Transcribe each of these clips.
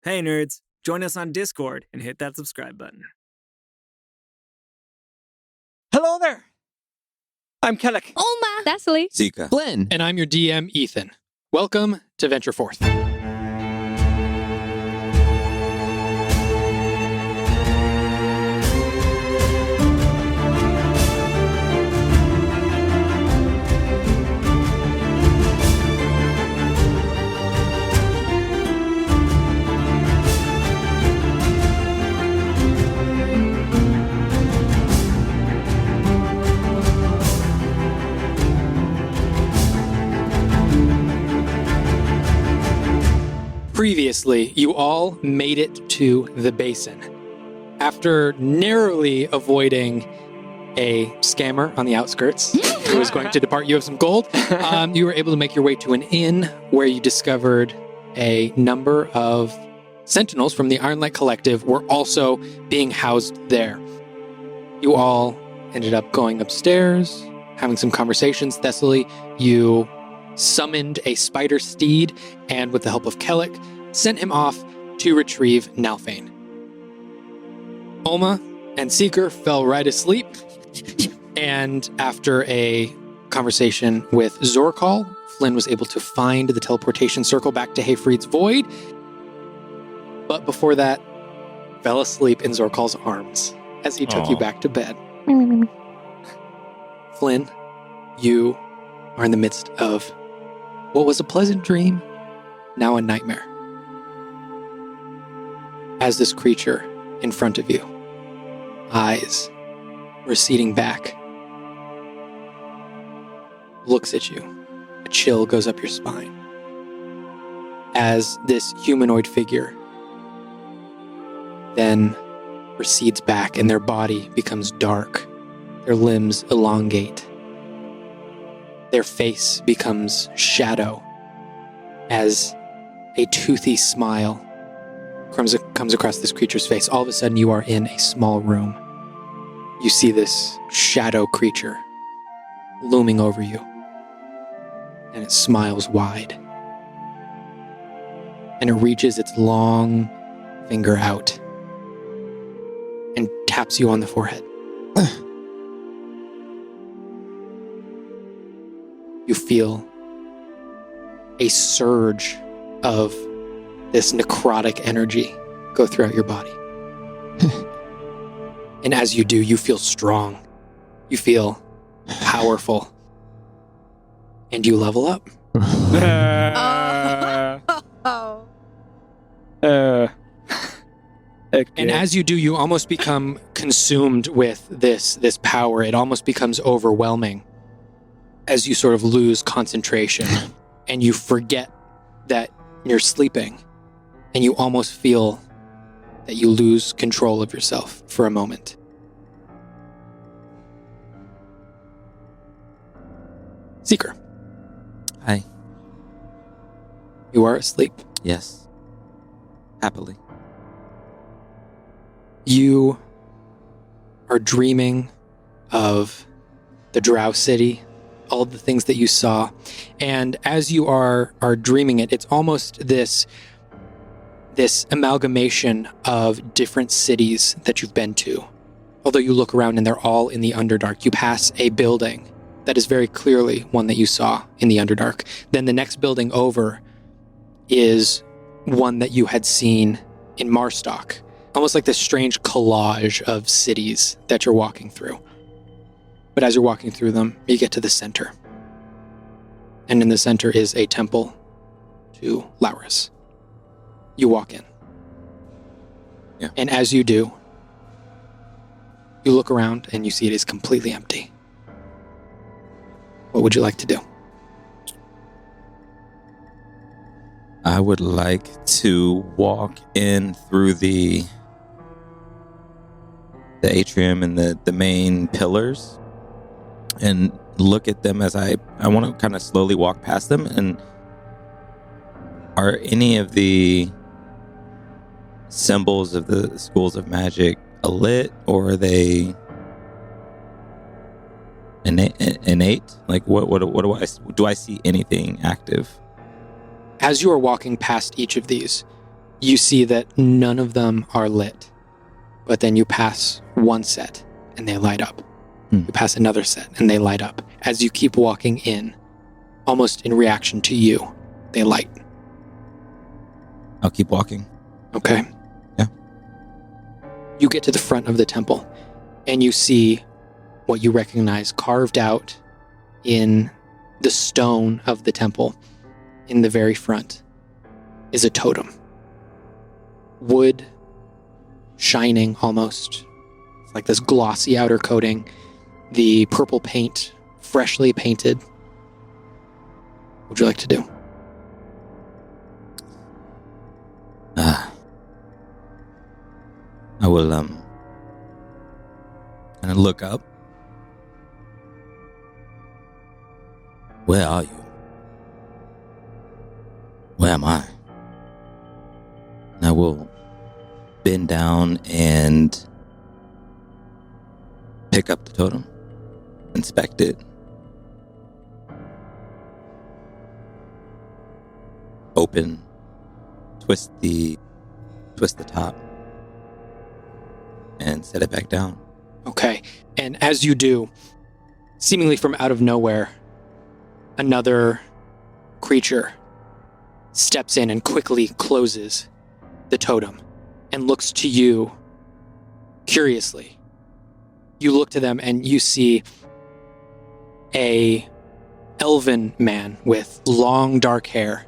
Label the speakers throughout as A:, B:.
A: Hey nerds, join us on Discord and hit that subscribe button.
B: Hello there. I'm Kellic.
C: Oma! Thessaly.
D: Zika.
E: Flynn.
F: And I'm your DM, Ethan. Welcome to Venture Forth. Previously, you all made it to the basin. After narrowly avoiding a scammer on the outskirts who was going to depart you of some gold, you were able to make your way to an inn where you discovered a number of sentinels from the Ironlight Collective were also being housed there. You all ended up going upstairs, having some conversations. Thessaly, you summoned a spider steed, and with the help of Kellic, sent him off to retrieve Nalfane. Oma and Seeker fell right asleep, and after a conversation with Zorkal, Flynn was able to find the teleportation circle back to Hayfried's Void, but before that, fell asleep in Zorkal's arms as he took you back to bed. Flynn, you are in the midst of what was a pleasant dream, now a nightmare. As this creature in front of you, eyes receding back, looks at you, a chill goes up your spine. As this humanoid figure then recedes back and their body becomes dark, their limbs elongate, their face becomes shadow as a toothy smile comes across this creature's face. All of a sudden, you are in a small room. You see this shadow creature looming over you, and it smiles wide. And it reaches its long finger out and taps you on the forehead. You feel a surge of this necrotic energy go throughout your body. And as you do, you feel strong. You feel powerful. And you level up.
B: Okay.
F: And as you do, you almost become consumed with this power. It almost becomes overwhelming as you sort of lose concentration and you forget that you're sleeping, and you almost feel that you lose control of yourself for a moment. Seeker.
D: Hi.
F: You are asleep.
D: Yes. Happily.
F: You are dreaming of the Drow City, all of the things that you saw. And as you are dreaming it, it's almost this amalgamation of different cities that you've been to. Although you look around and they're all in the Underdark, you pass a building that is very clearly one that you saw in the Underdark. Then the next building over is one that you had seen in Marstock. Almost like this strange collage of cities that you're walking through. But as you're walking through them, you get to the center. And in the center is a temple to Laurus. You walk in.
D: Yeah.
F: And as you do, you look around and you see it is completely empty. What would you like to do?
D: I would like to walk in through the atrium and the main pillars and look at them as I want to kind of slowly walk past them. And are any of the symbols of the schools of magic lit, or are they innate? Like what do I see anything active?
F: As you are walking past each of these, you see that none of them are lit. But then you pass one set and they light up. You pass another set and they light up. As you keep walking in, almost in reaction to you, they light.
D: I'll keep walking.
F: Okay.
D: Yeah.
F: You get to the front of the temple and you see what you recognize carved out in the stone of the temple in the very front is a totem. Wood, shining almost. It's like this glossy outer coating. The purple paint, freshly painted. What would you like to do?
D: I will, kind of look up. Where are you? Where am I? And I will bend down and pick up the totem, inspect it, open, twist the top, and set it back down.
F: Okay. And as you do, seemingly from out of nowhere, another creature steps in and quickly closes the totem and looks to you curiously. You look to them and you see a elven man with long dark hair,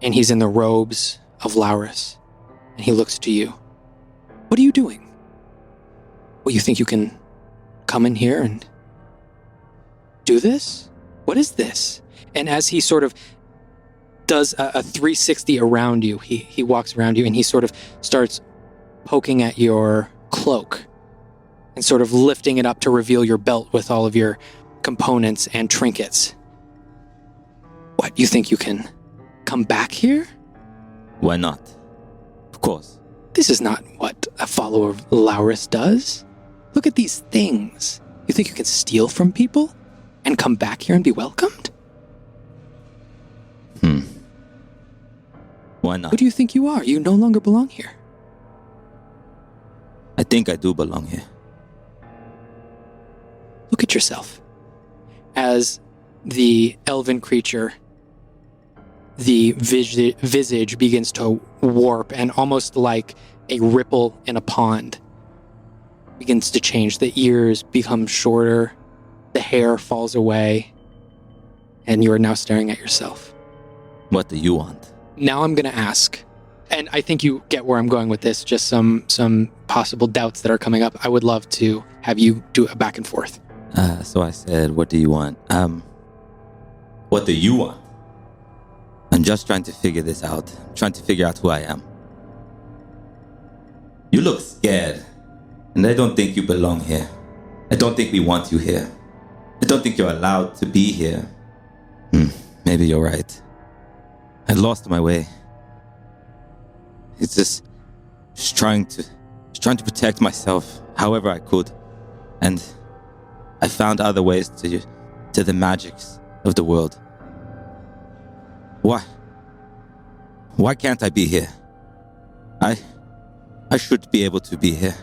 F: and he's in the robes of Laurus, and he looks to you. What are you doing? Well, you think you can come in here and do this? What is this? And as he sort of does a 360 around you, he walks around you and he sort of starts poking at your cloak and sort of lifting it up to reveal your belt with all of your components and trinkets. What, you think you can come back here?
D: Why not? Of course.
F: This is not what a follower of Laurus does. Look at these things. You think you can steal from people and come back here and be welcomed?
D: Why not?
F: Who do you think you are? You no longer belong here.
D: I think I do belong here.
F: Look at yourself. As the elven creature, the visage begins to warp, and almost like a ripple in a pond begins to change. The ears become shorter, the hair falls away, and you are now staring at yourself.
D: What do you want?
F: Now I'm going to ask, and I think you get where I'm going with this, just some possible doubts that are coming up. I would love to have you do a back and forth.
D: So I said, what do you want? What do you want? I'm just trying to figure this out. I'm trying to figure out who I am. You look scared, and I don't think you belong here. I don't think we want you here. I don't think you're allowed to be here. Maybe you're right. I lost my way. It's just trying to protect myself however I could, and I found other ways to the magics of the world. Why can't I be here? I should be able to be here.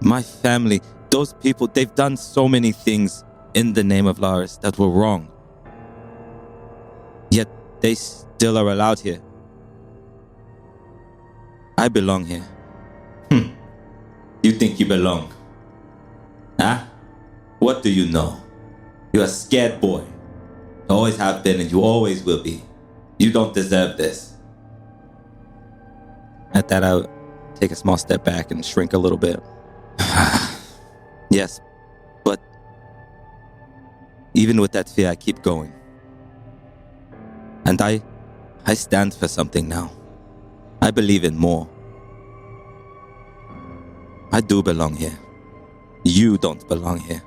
D: My family, those people, they've done so many things in the name of Laurus that were wrong. Yet they still are allowed here. I belong here. You think you belong? Huh? What do you know? You're a scared boy. You always have been and you always will be. You don't deserve this. At that, I take a small step back and shrink a little bit. Yes, but even with that fear, I keep going. And I stand for something now. I believe in more. I do belong here. You don't belong here.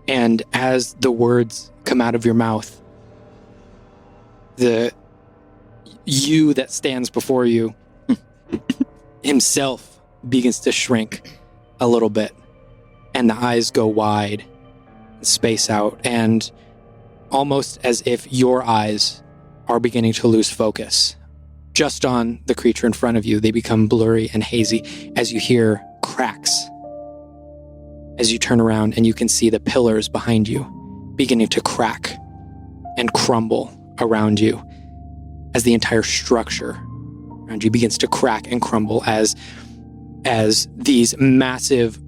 F: And as the words come out of your mouth, the you that stands before you himself begins to shrink a little bit, and the eyes go wide, space out, and almost as if your eyes are beginning to lose focus just on the creature in front of you. They become blurry and hazy as you hear cracks. As you turn around and you can see the pillars behind you beginning to crack and crumble around you as the entire structure around you begins to crack and crumble as these massive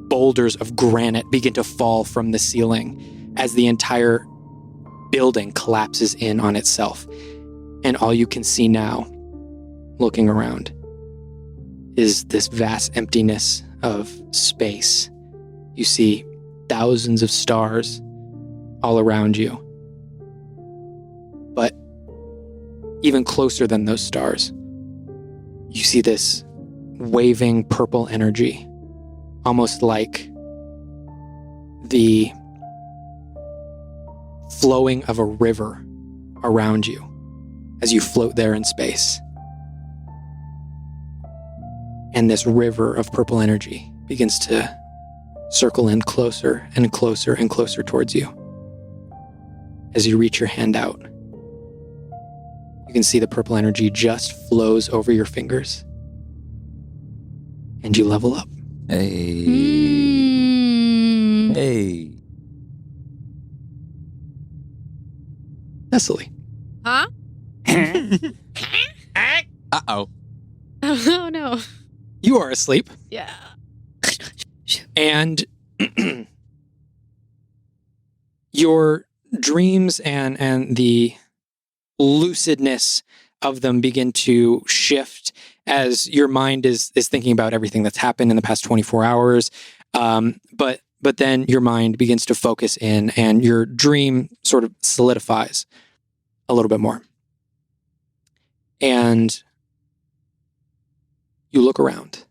F: boulders of granite begin to fall from the ceiling as the entire building collapses in on itself. And all you can see now, looking around, is this vast emptiness of space. You see thousands of stars all around you. But even closer than those stars, you see this waving purple energy, almost like the flowing of a river around you as you float there in space. And this river of purple energy begins to circle in closer and closer and closer towards you. As you reach your hand out, you can see the purple energy just flows over your fingers. And you level up.
D: Hey. Hey.
F: Cecily.
C: Huh?
D: Uh-oh.
C: Oh, no.
F: You are asleep.
C: Yeah.
F: And your dreams and the lucidness of them begin to shift as your mind is thinking about everything that's happened in the past 24 hours. But then your mind begins to focus in and your dream sort of solidifies a little bit more. And you look around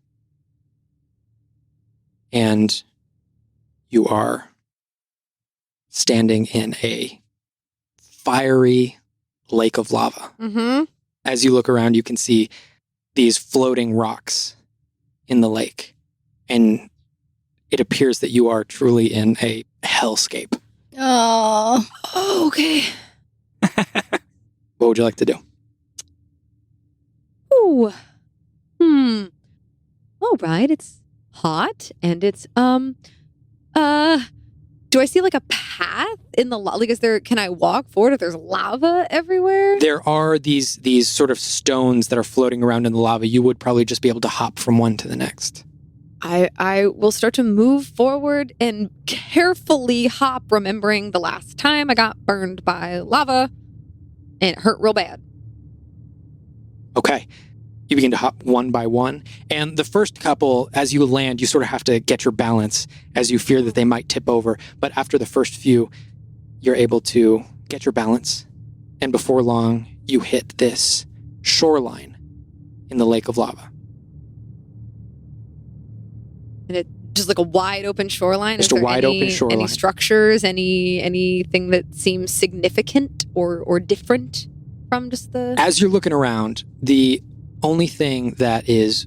F: and you are standing in a fiery lake of lava.
C: Mm-hmm.
F: As you look around, you can see these floating rocks in the lake. And it appears that you are truly in a hellscape.
C: Oh, okay.
F: What would you like to do?
C: Ooh. All right, it's hot and it's, do I see like a path in the lava? Like, can I walk forward if there's lava everywhere?
F: There are these sort of stones that are floating around in the lava. You would probably just be able to hop from one to the next.
C: I will start to move forward and carefully hop, remembering the last time I got burned by lava and it hurt real bad.
F: Okay. You begin to hop one by one. And the first couple, as you land, you sort of have to get your balance as you fear that they might tip over. But after the first few, you're able to get your balance. And before long, you hit this shoreline in the lake of lava.
C: And it just like a wide open shoreline.
F: Just a wide open shoreline.
C: Any structures, anything that seems significant or different from just the...
F: As you're looking around, the only thing that is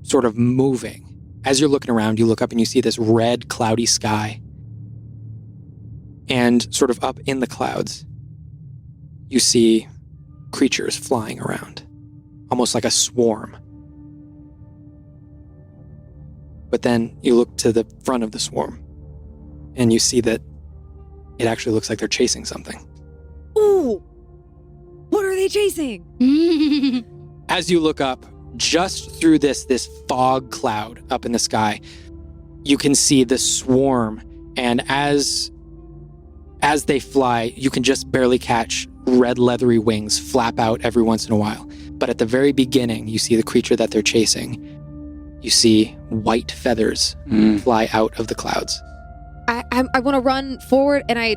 F: sort of moving, as you're looking around, you look up and you see this red, cloudy sky. And sort of up in the clouds, you see creatures flying around, almost like a swarm. But then you look to the front of the swarm, and you see that it actually looks like they're chasing something.
C: Ooh! What are they chasing?
F: As you look up, just through this fog cloud up in the sky, you can see the swarm, and as they fly, you can just barely catch red leathery wings flap out every once in a while. But at the very beginning, you see the creature that they're chasing. You see white feathers fly out of the clouds.
C: I want to run forward, and I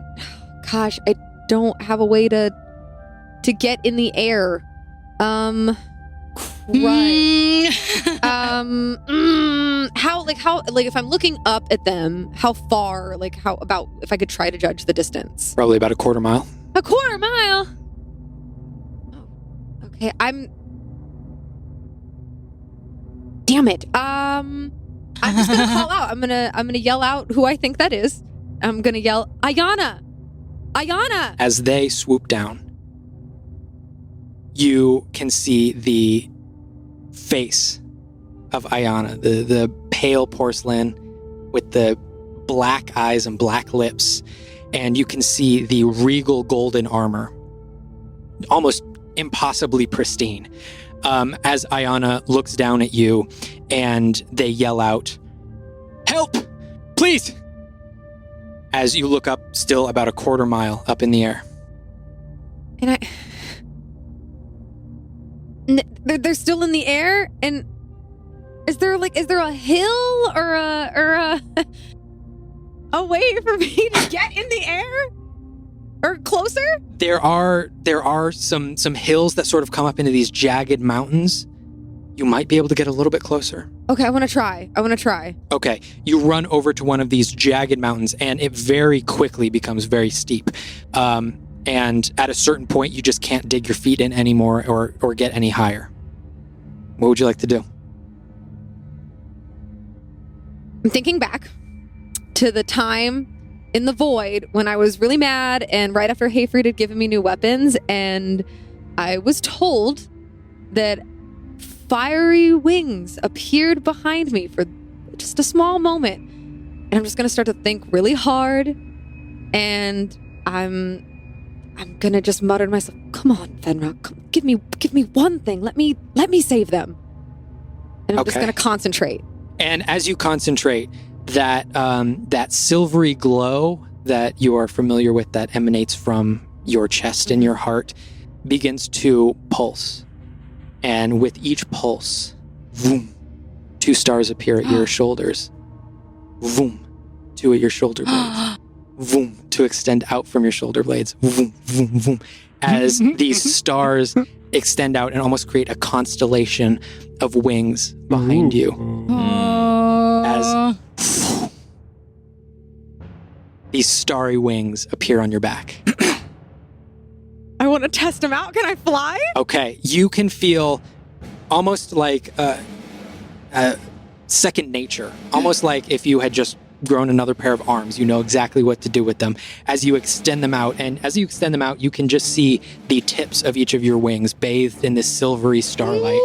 C: don't have a way to get in the air. Right. How if I'm looking up at them, how far, if I could try to judge the distance?
F: Probably about a quarter mile.
C: A quarter mile? Oh, okay, damn it. I'm just gonna call out. I'm gonna yell out who I think that is. I'm gonna yell, Ayana! Ayana!
F: As they swoop down, you can see the face of Ayana, the pale porcelain with the black eyes and black lips, and you can see the regal golden armor, almost impossibly pristine. As Ayana looks down at you, and they yell out, "Help! Please!" As you look up, still about a quarter mile up in the air.
C: And they're still in the air, and is there a hill or a way for me to get in the air or closer?
F: There are some hills that sort of come up into these jagged mountains. You might be able to get a little bit closer.
C: Okay, I want to try.
F: Okay, you run over to one of these jagged mountains, and it very quickly becomes very steep. And at a certain point, you just can't dig your feet in anymore or get any higher. What would you like to do?
C: I'm thinking back to the time in the void when I was really mad, and right after Hayfried had given me new weapons, and I was told that fiery wings appeared behind me for just a small moment. And I'm just going to start to think really hard, and I'm going to just mutter to myself, "Come on, Fenra, give me one thing. Let me save them." And I'm just going to concentrate.
F: And as you concentrate, that silvery glow that you are familiar with that emanates from your chest and your heart begins to pulse. And with each pulse, vroom, 2 stars appear at your shoulders. Vroom, 2 at your shoulder blades. Vroom, to extend out from your shoulder blades. Vroom, vroom, vroom. As these stars extend out and almost create a constellation of wings behind you. As these starry wings appear on your back.
C: I want to test them out. Can I fly?
F: Okay, you can feel almost like second nature. Almost like if you had just grown another pair of arms. You know exactly what to do with them. As you extend them out, and as you extend them out, you can just see the tips of each of your wings bathed in this silvery starlight.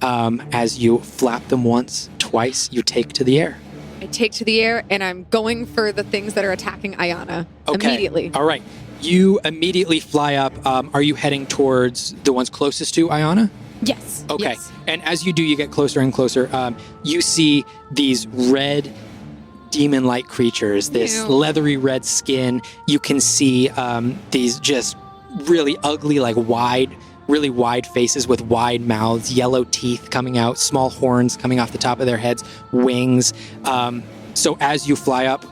F: As you flap them once, twice, you take to the air.
C: I take to the air, and I'm going for the things that are attacking Ayana immediately.
F: All right. You immediately fly up. Are you heading towards the ones closest to Ayana?
C: Yes.
F: Okay.
C: Yes.
F: And as you do, you get closer and closer. You see these red demon-like creatures, this leathery red skin. You can see these just really ugly, like really wide faces with wide mouths, yellow teeth coming out, small horns coming off the top of their heads, wings. So as you fly up,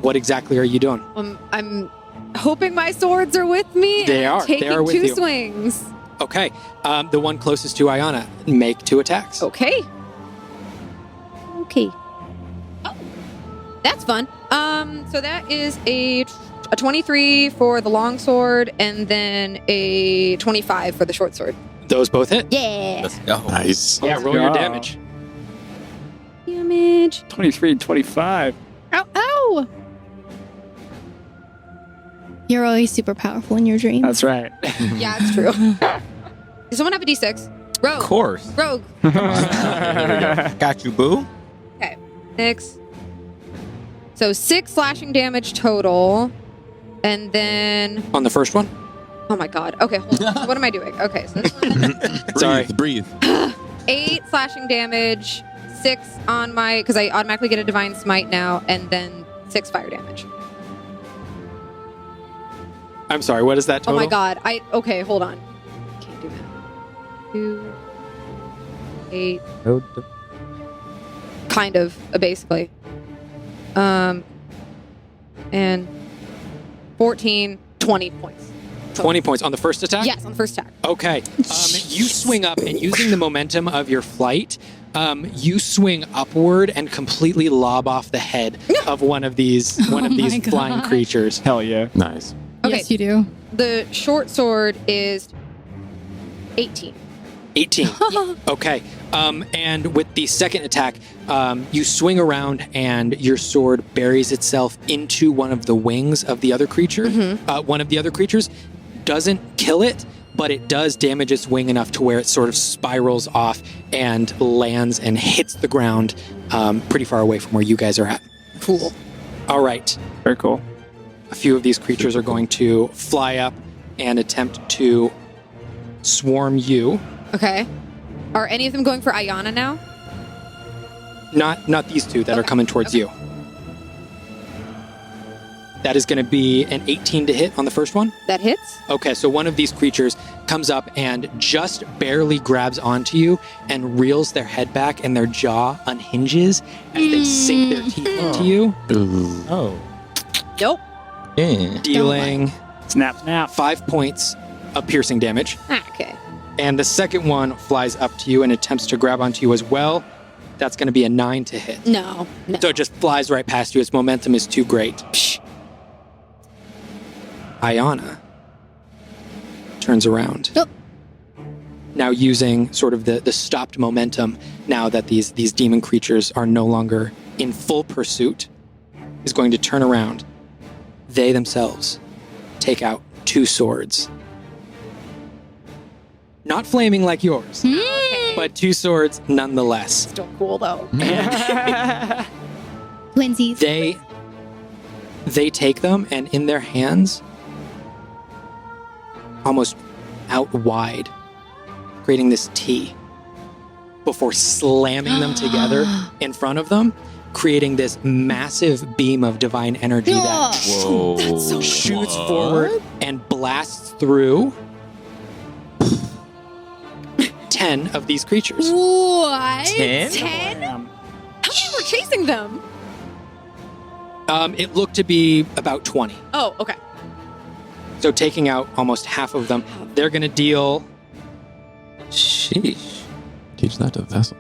F: what exactly are you doing?
C: I'm hoping my swords are with me.
F: They are.
C: Taking
F: They are with
C: 2
F: you.
C: swings.
F: Okay. The one closest to Ayana, make 2 attacks.
C: Okay. Oh, that's fun. So that is a 23 for the long sword, and then a 25 for the short sword.
F: Those both hit.
C: Yeah.
D: Let's go.
B: Nice.
F: Yeah, roll your damage.
C: Damage.
B: 23 and 25.
C: Ow! Ow!
E: You're always super powerful in your dreams.
B: That's right.
C: Yeah, it's true. Does someone have a D6? Rogue.
D: Of course.
C: Rogue.
D: Got you, boo.
C: Okay. 6. So 6 slashing damage total. And then...
F: On the first one?
C: Oh my god. Okay, hold on. So what am I doing? Okay, so this one...
F: Sorry.
D: Breathe.
C: 8 slashing damage. 6 on my... Because I automatically get a Divine Smite now. And then 6 fire damage.
F: I'm sorry, what is that total?
C: Oh my god. Okay, hold on. Can't do that. 2... 8... Kind of, basically. And 14, 20 points.
F: 20 points on the first attack?
C: Yes, on the first attack.
F: Okay. You swing up, and using the momentum of your flight, you swing upward and completely lob off the head of one of these flying creatures.
B: Hell yeah.
D: Nice.
C: Okay.
E: Yes, you do.
C: The short sword is 18.
F: 18. Okay. And with the second attack, you swing around and your sword buries itself into one of the wings of the other creature. One of the other creatures doesn't kill it, but it does damage its wing enough to where it sort of spirals off and lands and hits the ground pretty far away from where you guys are at.
C: Cool.
F: All right.
B: Very cool.
F: A few of these creatures are going to fly up and attempt to swarm you.
C: Okay. Are any of them going for Ayana now?
F: Not these two that are
C: Okay,
F: coming towards
C: okay.
F: you. That is going to be an 18 to hit on the first one.
C: That hits?
F: Okay, so one of these creatures comes up and just barely grabs onto you and reels their head back and their jaw unhinges as they sink their teeth into you,
G: Oh.
C: Nope.
D: Yeah.
F: dealing
B: Snap, snap.
F: 5 points of piercing damage.
C: Okay.
F: And the second one flies up to you and attempts to grab onto you as well. That's going to be a 9 to hit.
C: No.
F: So it just flies right past you. Its momentum is too great. Psh. Ayana turns around.
E: Oh.
F: Now using sort of the stopped momentum, now that these demon creatures are no longer in full pursuit, is going to turn around. They themselves take out 2 swords. Not flaming like yours, but 2 swords nonetheless.
C: Still cool though.
E: Twinsies.
F: They take them, and in their hands, almost out wide, creating this T, before slamming them together in front of them, creating this massive beam of divine energy that
D: Whoa.
C: That's so
F: shoots forward and blasts through 10 of these creatures.
C: What?
G: 10?
C: 10? How many were chasing them?
F: It looked to be about 20.
C: Oh, okay.
F: So taking out almost half of them, they're going to deal
D: Sheesh.
G: Teach that to Vessel.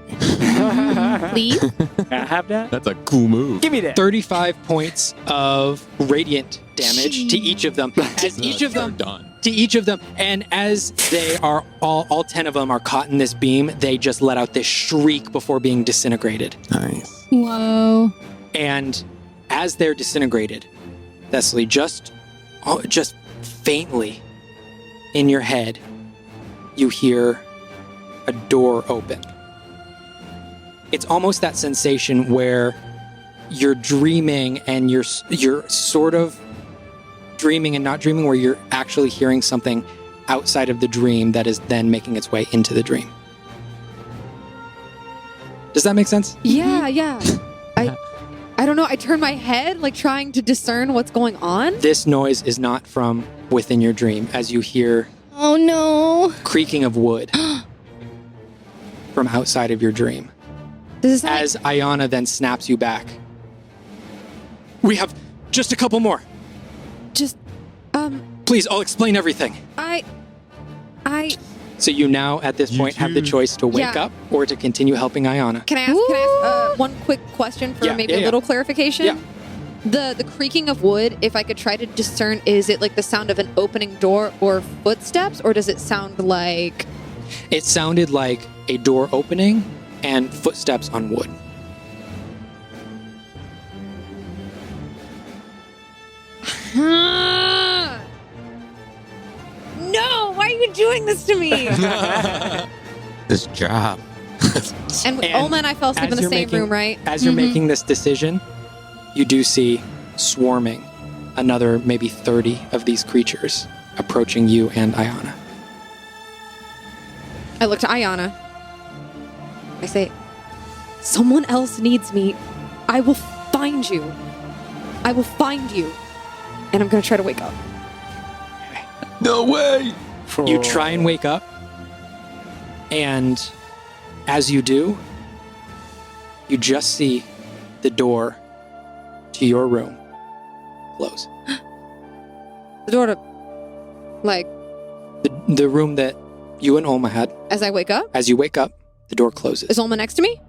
E: Please.
B: Can I have that?
G: That's a cool move.
B: Give me that.
F: 35 points of radiant damage to each of them. As each of
G: They're
F: them
G: done.
F: to each of them, and as they are all 10 of them are caught in this beam, they just let out this shriek before being disintegrated.
G: Nice.
E: Whoa.
F: And as they're disintegrated, Thessaly, just faintly in your head, you hear a door open. It's almost that sensation where you're dreaming and you're sort of dreaming and not dreaming, where you're actually hearing something outside of the dream that is then making its way into the dream. Does that make sense?
C: Yeah. I don't know. I turn my head, like trying to discern what's going on.
F: This noise is not from within your dream, as you hear
E: Oh no.
F: creaking of wood from outside of your dream.
C: Does it sound
F: As Ayana then snaps you back. We have just a couple more.
C: just,
F: Please, I'll explain everything.
C: I,
F: So you now, at this
G: You
F: point, have the
G: too.
F: choice to wake
C: Yeah.
F: up or to continue helping Ayana.
C: can I ask one quick question for
F: Yeah,
C: maybe
F: yeah,
C: a
F: yeah.
C: little clarification?
F: Yeah.
C: The creaking of wood, if I could try to discern, is it like the sound of an opening door or footsteps, or does it sound like...
F: It sounded like a door opening and footsteps on wood.
C: No, why are you doing this to me?
D: This job.
C: And
F: And
C: Olma and I fell asleep
F: as
C: in the
F: you're
C: same
F: making-
C: room, right?
F: As you're making this decision, you do see swarming another maybe 30 of these creatures approaching you and Ayana.
C: I look to Ayana. I say, someone else needs me. I will find you. I will find you. And I'm going to try to wake up.
G: No way.
F: You try and wake up, and as you do, you just see the door to your room close.
C: The door to, like,
F: The room that you and Olma had.
C: as I wake up.
F: As you wake up, the door closes.
C: Is Olma next to me?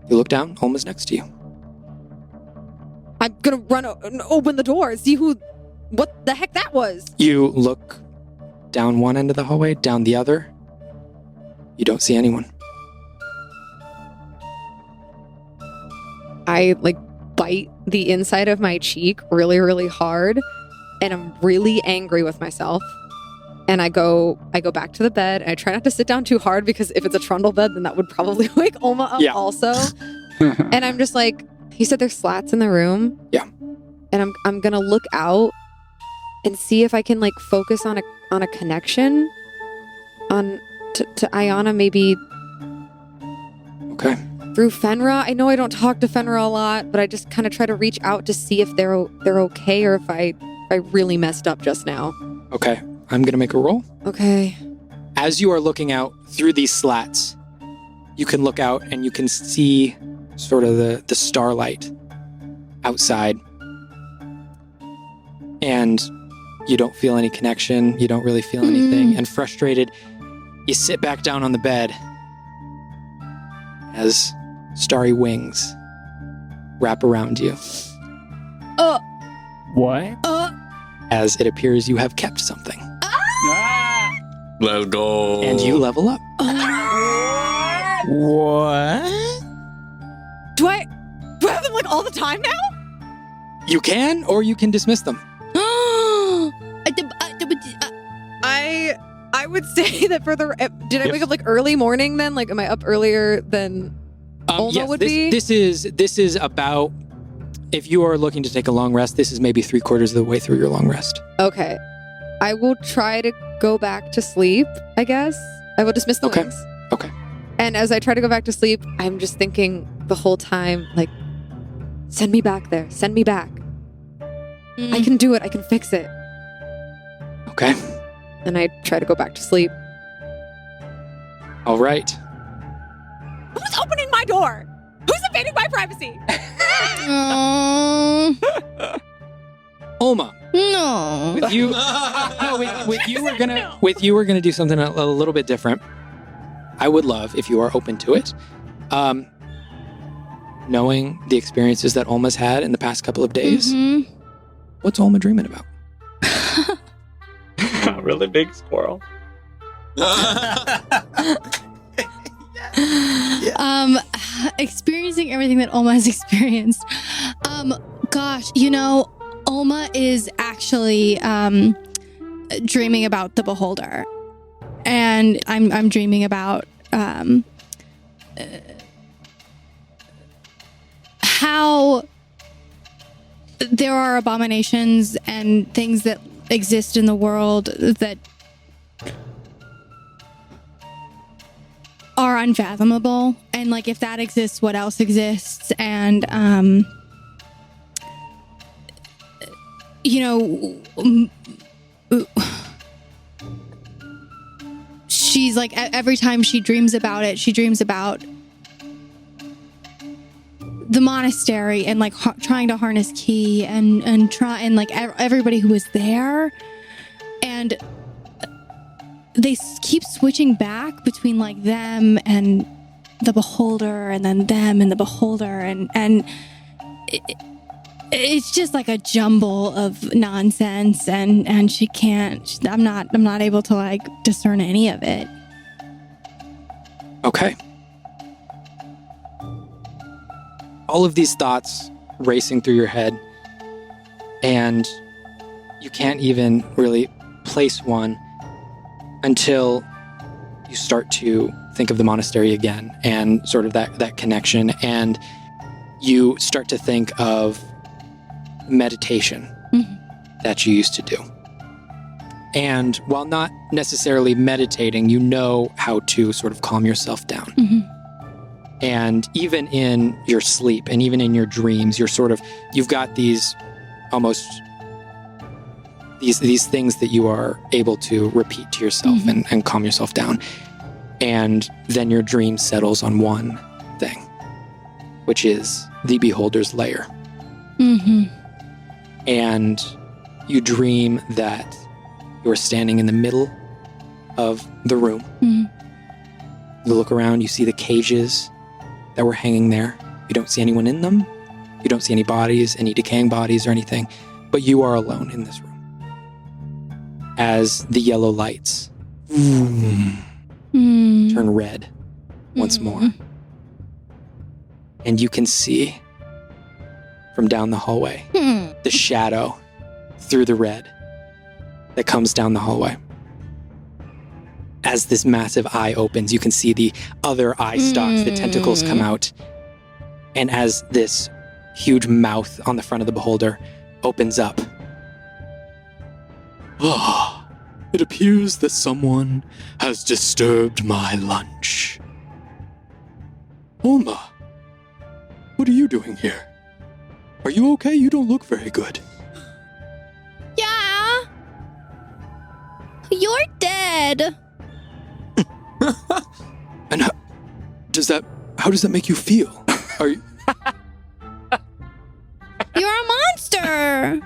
F: You look down, Olma's next to you.
C: I'm going to run and open the door. See what the heck that was.
F: You look down one end of the hallway, down the other. You don't see anyone.
C: I, like, bite the inside of my cheek really, really hard. And I'm really angry with myself. And And I go back to the bed, and I try not to sit down too hard, because if it's a trundle bed, then that would probably wake Oma up also. And I'm just like, you said there's slats in the room?
F: Yeah.
C: And I'm gonna look out and see if I can like focus on a connection to Ayana, maybe
F: Okay.
C: through Fenra. I know I don't talk to Fenra a lot, but I just kind of try to reach out to see if they're okay, or if I really messed up just now.
F: Okay. I'm going to make a roll.
C: Okay.
F: As you are looking out through these slats, you can look out and you can see sort of the starlight outside. And you don't feel any connection. You don't really feel anything. And frustrated, you sit back down on the bed as starry wings wrap around you.
B: What?
F: As it appears you have kept something.
G: Let's go.
F: And you level up.
D: What?
C: Do I have them like all the time now?
F: You can, or you can dismiss them.
C: I would say that for the did I wake up like early morning then? Like, am I up earlier than Oma
F: Yes,
C: would
F: this
C: be?
F: This is about, if you are looking to take a long rest, this is maybe 3/4 of the way through your long rest.
C: Okay. I will try to go back to sleep, I guess. I will dismiss the
F: Okay.
C: wings.
F: Okay.
C: And as I try to go back to sleep, I'm just thinking the whole time, like, send me back there. Send me back. I can do it. I can fix it.
F: Okay.
C: And I try to go back to sleep.
F: All right.
C: Who's opening my door? Who's invading my privacy?
F: Oma,
E: No.
F: with you, with you, we're gonna do something a little bit different. I would love if you are open to it. Knowing the experiences that Olma's had in the past couple of days, what's Olma dreaming about?
B: A really big squirrel.
E: Experiencing everything that Oma has experienced. Gosh, Oma is actually dreaming about the Beholder, and I'm dreaming about how there are abominations and things that exist in the world that are unfathomable, and like if that exists, what else exists? And she's like, every time she dreams about it, she dreams about the monastery and like trying to harness ki and try and like everybody who was there, and they keep switching back between like them and the Beholder, and then them and the Beholder, and it's just like a jumble of nonsense, and she can't. I'm not able to like discern any of it.
F: Okay. All of these thoughts racing through your head, and you can't even really place one until you start to think of the monastery again and sort of that connection, and you start to think of meditation that you used to do. And while not necessarily meditating, you know how to sort of calm yourself down. And even in your sleep and even in your dreams, you've got these almost these things that you are able to repeat to yourself and calm yourself down. And then your dream settles on one thing, which is the Beholder's lair. And you dream that you're standing in the middle of the room. You look around, you see the cages that were hanging there. You don't see anyone in them. You don't see any bodies, any decaying bodies or anything, but you are alone in this room. As the yellow lights turn red once more. And you can see from down the hallway the shadow through the red that comes down the hallway. as this massive eye opens, you can see the other eye stalks, the tentacles come out. And as this huge mouth on the front of the beholder opens up.
G: Ah, it appears that someone has disturbed my lunch. Alma, what are you doing here? Are you okay? You don't look very good.
E: Yeah. You're dead.
G: And how does that make you feel? Are you...
E: You're a monster.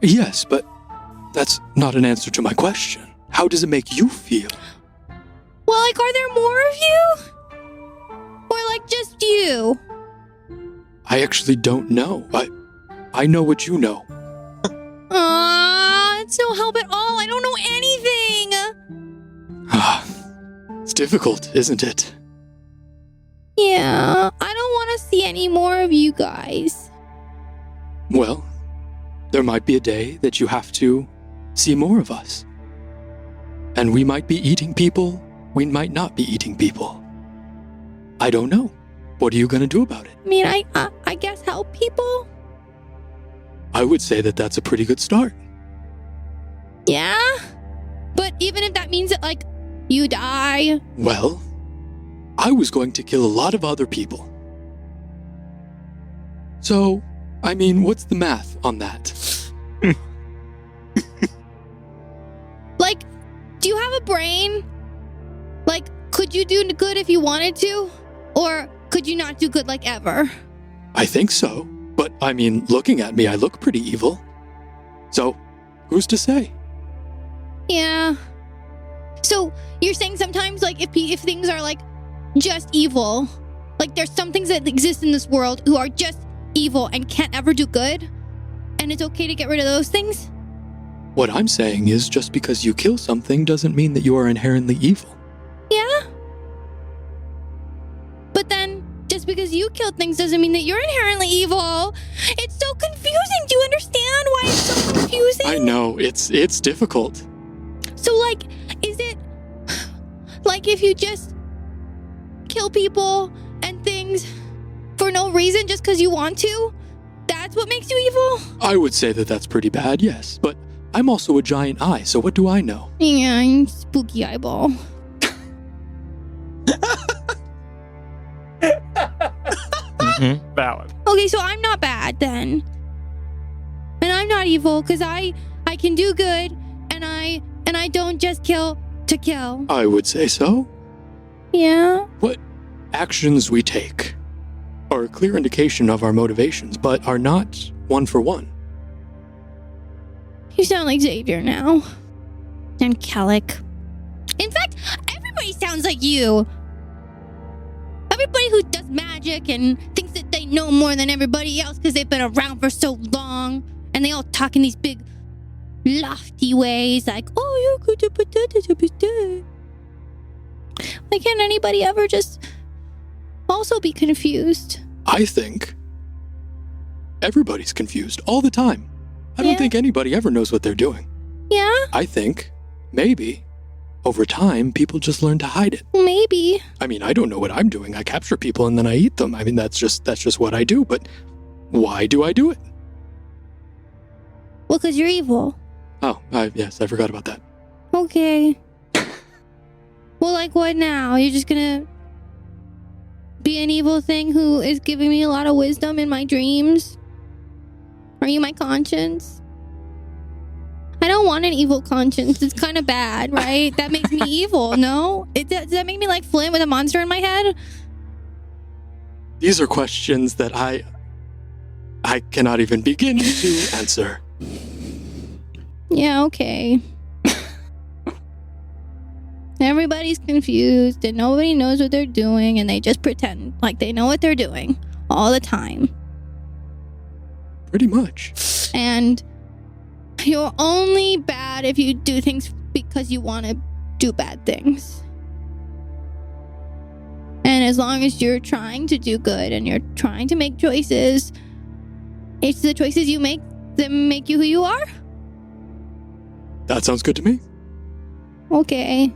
G: Yes, but that's not an answer to my question. How does it make you feel?
E: Well, like, are there more of you? Or, like, just you?
G: I actually don't know. I know what you know.
E: It's no help at all. I don't know anything.
G: It's difficult, isn't it?
E: Yeah, I don't want to see any more of you guys.
G: Well, there might be a day that you have to see more of us. And we might be eating people, we might not be eating people. I don't know. What are you going to do about it?
E: I mean, I guess help people?
G: I would say that that's a pretty good start.
E: Yeah? But even if that means that, like, you die?
G: Well, I was going to kill a lot of other people. So, I mean, what's the math on that?
E: Like, do you have a brain? Like, could you do good if you wanted to? Or could you not do good, like, ever?
G: I think so. But, I mean, looking at me, I look pretty evil. So, who's to say?
E: Yeah. So, you're saying sometimes, like, if things are, like, just evil, like, there's some things that exist in this world who are just evil and can't ever do good, and it's okay to get rid of those things?
G: What I'm saying is just because you kill something doesn't mean that you are inherently evil.
E: Yeah. But then, just because you killed things doesn't mean that you're inherently evil. It's so confusing. Do you understand why it's so confusing?
G: I know, it's difficult.
E: So, like, is it like if you just kill people and things for no reason just because you want to? That's what makes you evil?
G: I would say that that's pretty bad, yes. But I'm also a giant eye, so what do I know?
E: Yeah, I'm spooky eyeball.
B: Valid.
E: Okay, so I'm not bad then. And I'm not evil because I can do good and I don't just kill to kill.
G: I would say so.
E: Yeah.
G: What actions we take are a clear indication of our motivations, but are not one for one.
E: You sound like Xavier now. And Kellic. In fact, everybody sounds like you. Everybody who does magic and thinks that they know more than everybody else because they've been around for so long. And they all talk in these big, lofty ways like, oh, you're good to put that. Why can't anybody ever just also be confused?
G: I think everybody's confused all the time. I don't think anybody ever knows what they're doing.
E: Yeah?
G: I think, maybe, over time, people just learn to hide it.
E: Maybe.
G: I mean, I don't know what I'm doing. I capture people and then I eat them. I mean, that's just what I do. But why do I do it?
E: Well, because you're evil.
G: Oh, yes, I forgot about that.
E: Okay. Well, like, what now? You're just gonna be an evil thing who is giving me a lot of wisdom in my dreams? Are you my conscience? I don't want an evil conscience. It's kind of bad, right? That makes me evil, no? Does that make me like Flint with a monster in my head?
G: These are questions that I cannot even begin to answer.
E: Yeah, okay. Everybody's confused and nobody knows what they're doing and they just pretend like they know what they're doing all the time.
G: Pretty much.
E: And you're only bad if you do things because you want to do bad things. And as long as you're trying to do good and you're trying to make choices, it's the choices you make that make you who you are.
G: That sounds good to me.
E: Okay.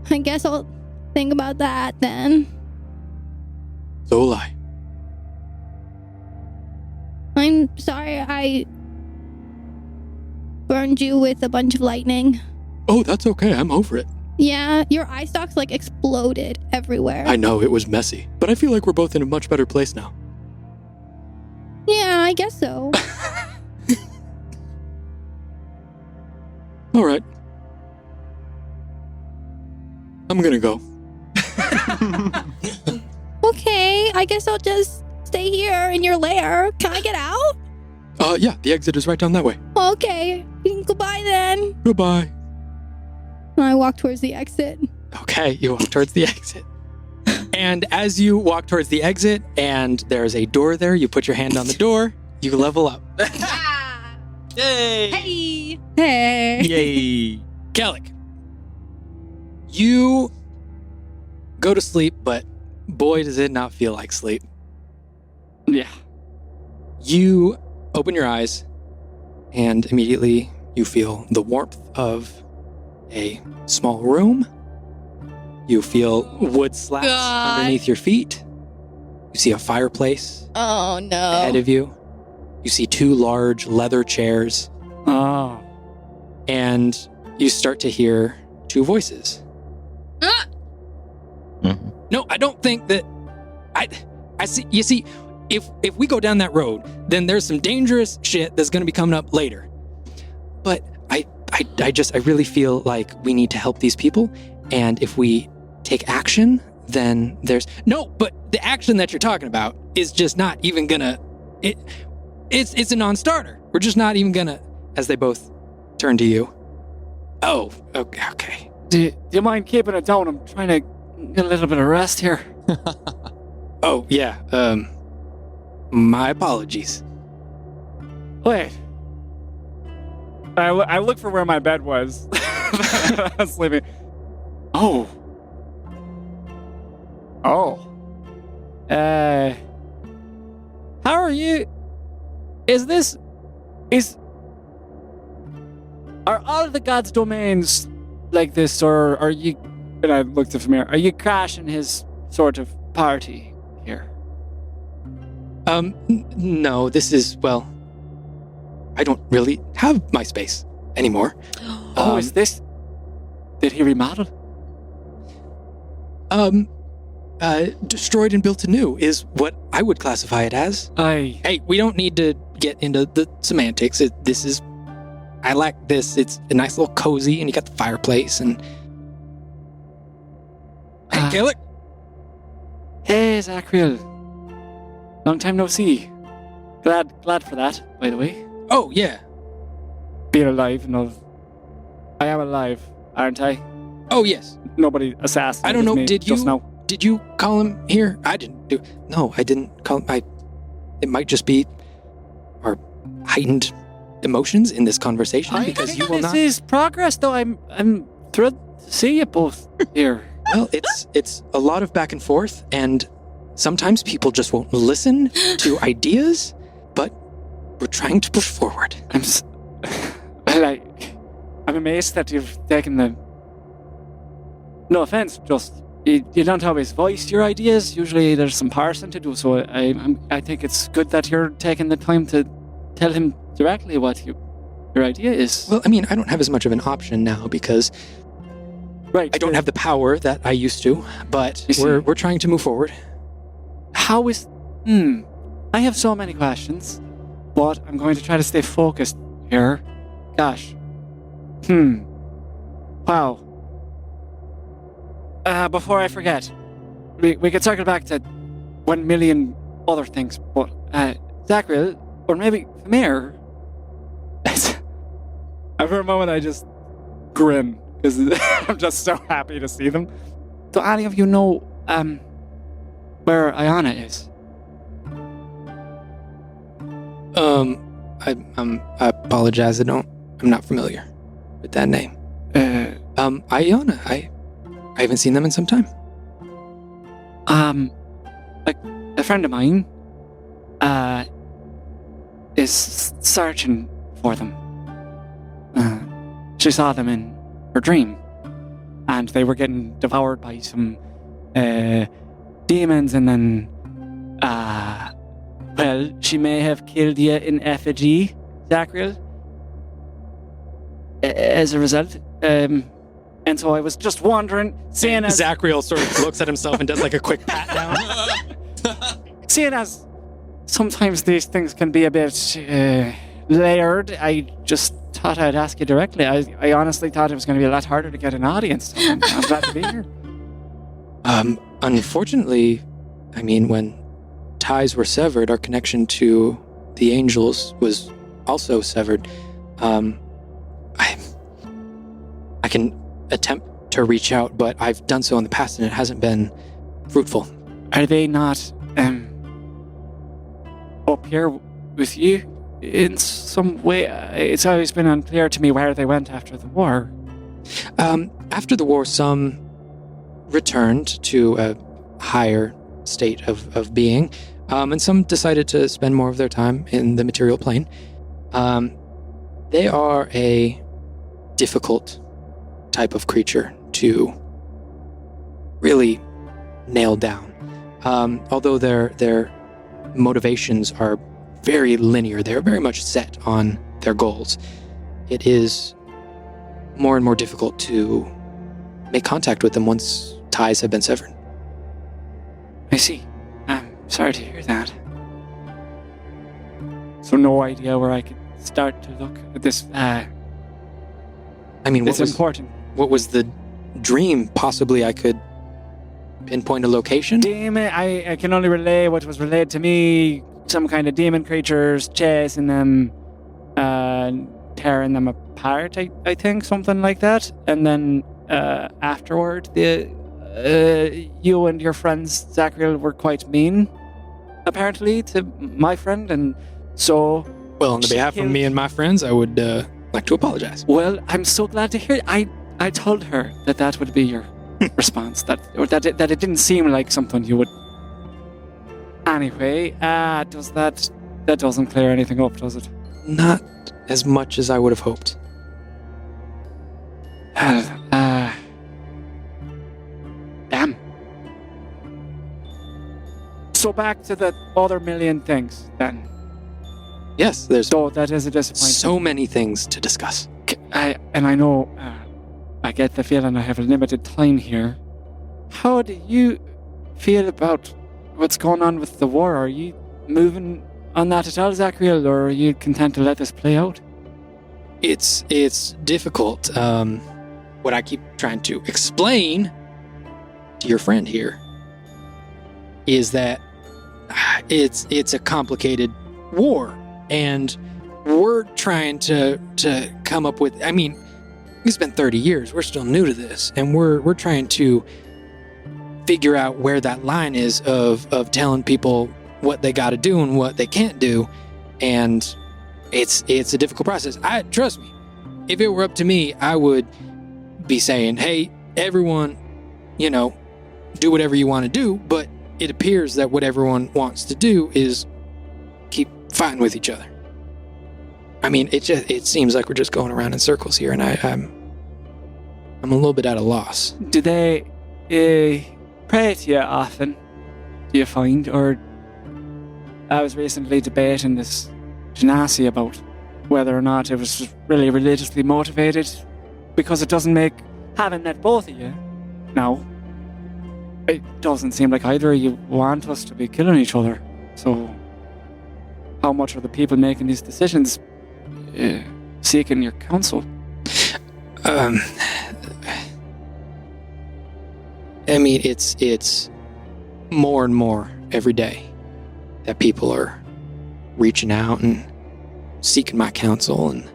E: I guess I'll think about that then.
G: So will I.
E: I'm sorry I burned you with a bunch of lightning.
G: Oh, that's okay. I'm over it.
E: Yeah, your eye stalks like exploded everywhere.
G: I know it was messy, but I feel like we're both in a much better place now.
E: Yeah, I guess so.
G: All right. I'm gonna go.
E: Okay, I guess I'll just stay here in your lair. Can I get out?
G: Yeah, the exit is right down that way.
E: Okay, goodbye then.
G: Goodbye.
E: And I walk towards the exit.
F: Okay, you walk towards the exit. And as you walk towards the exit and there's a door there, you put your hand on the door, you level up.
A: Yay!
C: Hey! Hey!
A: Yay!
F: Kellic, you go to sleep, but boy, does it not feel like sleep.
B: Yeah.
F: You open your eyes, and immediately you feel the warmth of a small room. You feel wood slats
E: God.
F: underneath your feet. You see a fireplace
E: Oh no.
F: ahead of you. You see 2 large leather chairs,
B: Oh.
F: and you start to hear 2 voices.
D: Mhm.
F: No, I don't think that. I see. You see, if we go down that road, then there's some dangerous shit that's going to be coming up later. But I really feel like we need to help these people, and if we take action, then there's no. But the action that you're talking about is just not even gonna. It's a non-starter. We're just not even gonna. As they both turn to you. Oh, okay.
B: Do you mind keeping it down? I'm trying to get a little bit of rest here.
F: Oh yeah. My apologies.
B: Wait. I looked for where my bed was. I was sleeping. Oh. Oh. How are you? Are all of the gods' domains like this, or are you? And I looked at Famir. Are you crashing his sort of party here?
F: No, this is, well, I don't really have my space anymore.
B: Is this? Did he remodel?
F: Destroyed and built anew is what I would classify it as. Hey, we don't need to get into the semantics. I like this. It's a nice little cozy, and you got the fireplace, and... Hey, Kellic!
B: Hey, Zachriel. Long time no see. Glad for that, by the way.
F: Oh, yeah.
B: Being alive and all. I am alive, aren't I?
F: Oh, yes.
B: Nobody assassinated
F: I don't know,
B: me
F: did
B: just
F: you-
B: now.
F: Did you call him here? I didn't do... No, I didn't call him... It might just be our heightened emotions in this conversation, because you will
B: this
F: not...
B: is progress, though. I'm thrilled to see you both here.
F: Well, it's a lot of back and forth, and sometimes people just won't listen to ideas, but we're trying to push forward.
B: I'm amazed that you've taken the... No offense, just... You don't always voice your ideas. Usually there's some parsing to do, so I think it's good that you're taking the time to tell him directly what your idea is.
F: Well, I mean, I don't have as much of an option now because
B: Right.
F: I don't have the power that I used to, but
B: You see.
F: we're trying to move forward.
B: How is... I have so many questions, but I'm going to try to stay focused here. Gosh. Wow. Before I forget, we could circle back to 1 million other things, but Zachriel, or maybe Famir... For a moment I just grin, because I'm just so happy to see them. Do any of you know where Ayana is?
F: I apologize. I'm not familiar with that name. Ayana, I haven't seen them in some time.
B: A friend of mine is searching for them. She saw them in her dream. And they were getting devoured by some demons, and then, well, she may have killed you in effigy, Zachriel, as a result. And so I was just wondering, seeing as...
F: Zachriel sort of looks at himself and does like a quick pat down.
B: Seeing as sometimes these things can be a bit layered, I just thought I'd ask you directly. I honestly thought it was going to be a lot harder to get an audience. I'm glad to be here.
F: Unfortunately, I mean, when ties were severed, our connection to the angels was also severed. I can attempt to reach out, but I've done so in the past and it hasn't been fruitful.
B: Are they not up here with you in some way? It's always been unclear to me where they went after the war.
F: After the war, some returned to a higher state of being, and some decided to spend more of their time in the material plane. They are a difficult type of creature to really nail down. Although their motivations are very linear, they're very much set on their goals. It is more and more difficult to make contact with them once ties have been severed.
B: I see. I'm sorry to hear that. So no idea where I could start to look at this.
F: I mean,
B: it's important.
F: What was the dream? Possibly I could pinpoint a location?
B: Damn it, I can only relay what was relayed to me. Some kind of demon creatures chasing them, tearing them apart, I think, something like that. And then afterward, you and your friends, Zachriel, were quite mean, apparently, to my friend, and so...
F: Well, on the behalf of me and my friends, I would like to apologize.
B: Well, I'm so glad to hear it. I told her that would be your response, that it didn't seem like something you would... Anyway, does that doesn't clear anything up, does it?
F: Not as much as I would have hoped.
B: Damn. So back to the other million things, then.
F: Yes, there's
B: So that is a disappointment.
F: so many things to discuss.
B: I know, I get the feeling I have a limited time here. How do you feel about what's going on with the war? Are you moving on that at all, Zachriel, or are you content to let this play out?
F: It's difficult. What I keep trying to explain to your friend here is that it's a complicated war, and we're trying to come up with. I mean, it's been 30 years. We're still new to this, and we're trying to figure out where that line is of telling people what they got to do and what they can't do, and it's a difficult process. Trust me, if it were up to me, I would be saying, "Hey, everyone, do whatever you want to do." But it appears that what everyone wants to do is keep fighting with each other. I mean, it seems like we're just going around in circles here, and I'm a little bit at a loss.
B: Do they pray to you often, do you find? Or I was recently debating this genasi about whether or not it was really religiously motivated, because it doesn't make, having met both of you now, it doesn't seem like either of you want us to be killing each other. So how much are the people making these decisions seeking your counsel?
F: I mean, it's more and more every day that people are reaching out and seeking my counsel, and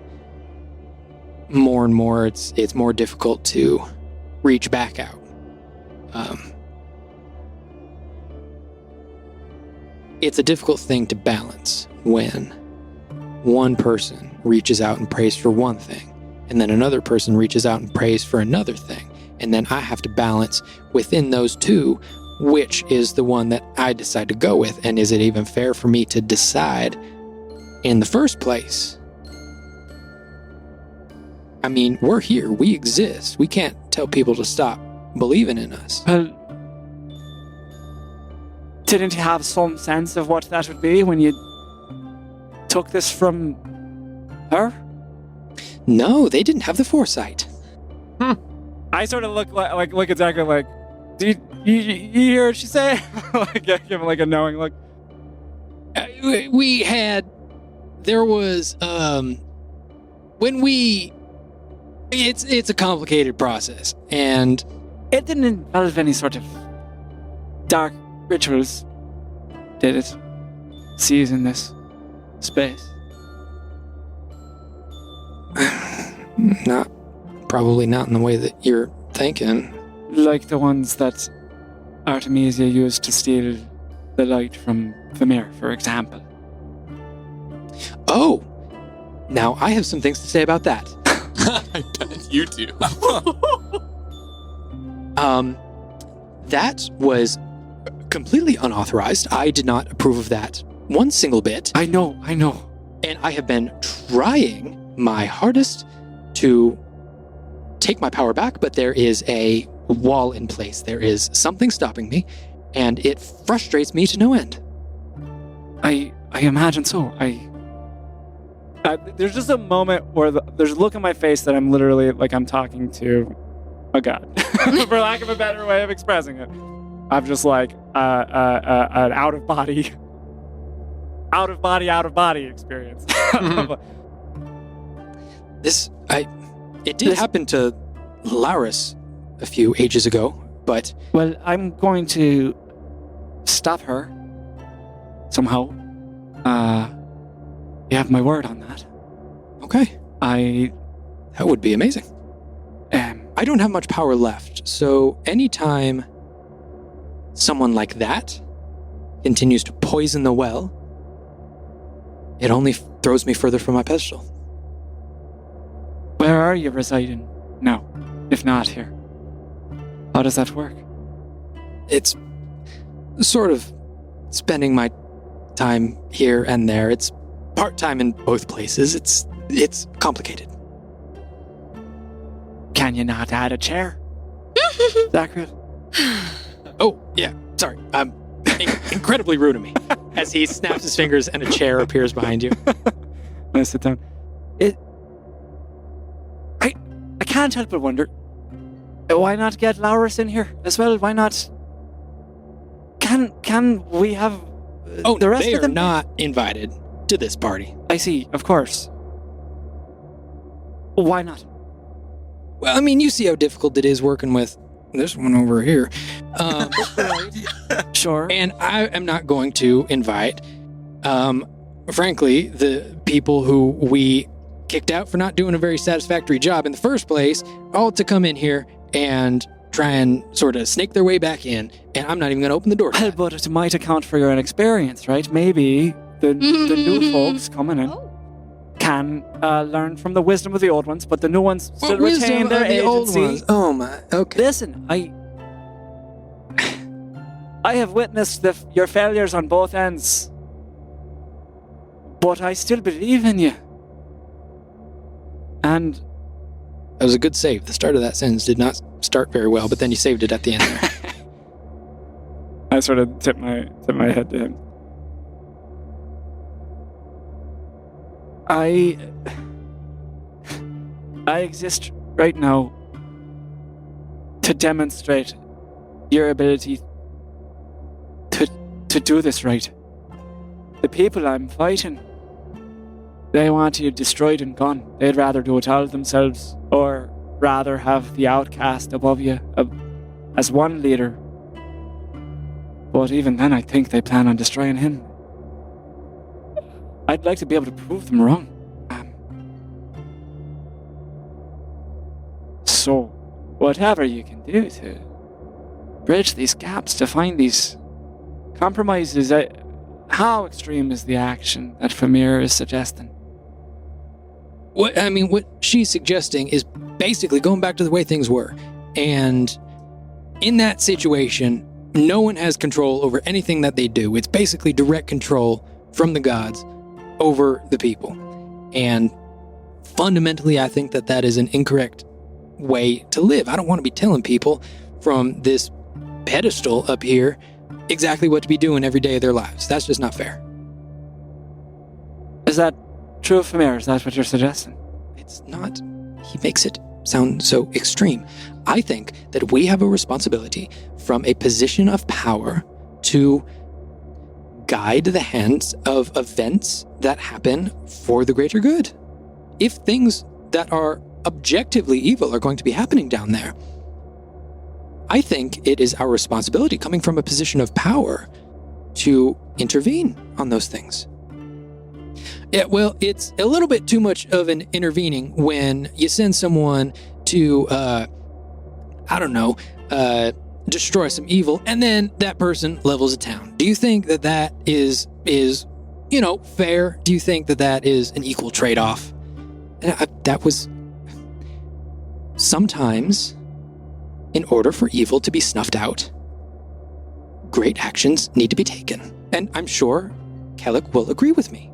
F: more it's more difficult to reach back out. It's a difficult thing to balance when one person reaches out and prays for one thing, and then another person reaches out and prays for another thing. And then I have to balance within those two, which is the one that I decide to go with. And is it even fair for me to decide in the first place? I mean, we're here. We exist. We can't tell people to stop believing in us.
B: Well, didn't you have some sense of what that would be when you took this from her?
F: No, they didn't have the foresight.
B: I sort of look at Zachary like, do you hear what she say? Like, give him like a knowing look.
F: There was, it's a complicated process, and
B: It didn't involve any sort of dark rituals, did it? See in this space.
F: probably not in the way that you're thinking.
B: Like the ones that Artemisia used to steal the light from Vamir, for example.
F: Oh, now I have some things to say about that.
H: I bet you do.
F: That was completely unauthorized. I did not approve of that one single bit.
B: I know.
F: And I have been trying my hardest to take my power back, but there is a wall in place. There is something stopping me, and it frustrates me to no end.
B: I imagine so. There's just a moment where there's a look on my face that I'm literally like I'm talking to a god, for lack of a better way of expressing it. I'm just like an out of body experience.
F: It did happen to Laris a few ages ago, but
B: Well, I'm going to stop her somehow. You have my word on that.
F: okay, that would be amazing. I don't have much power left, so anytime someone like that continues to poison the well, it only throws me further from my pedestal.
B: Where are you residing now, if not here? How does that work?
F: It's sort of spending my time here and there. It's part-time in both places. It's complicated.
B: Can you not add a chair? Zachary?
F: Oh, yeah, sorry. Incredibly rude of me. As he snaps his fingers and a chair appears behind you.
B: I sit down. I can't help but wonder, why not get Laurus in here as well? Why not? Can we have the rest
F: they
B: of them?
F: are not invited to this party.
B: I see, of course. Why not?
F: Well, I mean, you see how difficult it is working with this one over here.
B: Sure.
F: And I am not going to invite, frankly, the people who we kicked out for not doing a very satisfactory job in the first place, all to come in here and try and sort of snake their way back in, and I'm not even going to open the door.
B: Well, but it might account for your inexperience, right? Maybe the new folks coming in can learn from the wisdom of the old ones, but the new ones still retain their agency.
F: Oh my, okay.
B: Listen, I have witnessed your failures on both ends, but I still believe in you. And
F: That was a good save. The start of that sentence did not start very well, but then you saved it at the end there.
B: I sort of tip my head to him. I exist right now to demonstrate your ability to do this right. The people I'm fighting, they want you destroyed and gone. They'd rather do it all themselves, or rather have the outcast above you as one leader. But even then, I think they plan on destroying him. I'd like to be able to prove them wrong. So, whatever you can do to bridge these gaps, to find these compromises, how extreme is the action that Famir is suggesting?
F: What she's suggesting is basically going back to the way things were. And in that situation, no one has control over anything that they do. It's basically direct control from the gods over the people. And fundamentally, I think that is an incorrect way to live. I don't want to be telling people from this pedestal up here exactly what to be doing every day of their lives. That's just not fair.
B: Is that true, Famir? Is that what you're suggesting?
F: It's not. He makes it sound so extreme. I think that we have a responsibility from a position of power to guide the hands of events that happen for the greater good. If things that are objectively evil are going to be happening down there, I think it is our responsibility coming from a position of power to intervene on those things. Yeah, well, it's a little bit too much of an intervening when you send someone to, destroy some evil, and then that person levels a town. Do you think that is fair? Do you think that is an equal trade-off? That was... Sometimes, in order for evil to be snuffed out, great actions need to be taken. And I'm sure Kellic will agree with me.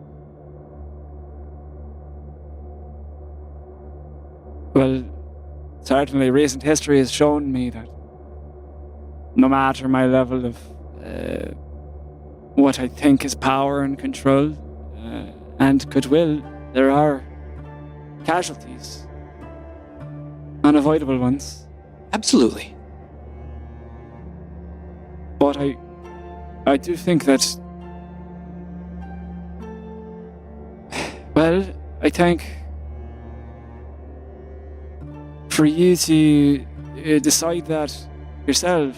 B: Well, certainly recent history has shown me that no matter my level of what I think is power and control and goodwill, there are casualties. Unavoidable ones.
F: Absolutely.
B: But I do think that... Well, I think... for you to decide that yourself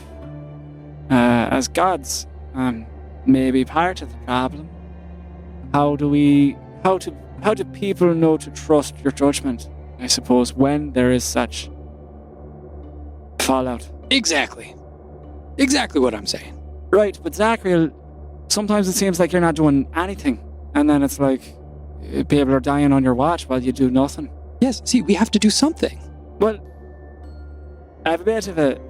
B: as gods may be part of the problem. How do people know to trust your judgment, I suppose, when there is such fallout?
F: Exactly what I'm saying.
B: Right, but Zachary, sometimes it seems like you're not doing anything, and then it's like people are dying on your watch while you do nothing.
F: Yes, see, we have to do something.
B: Well, I have a bit of a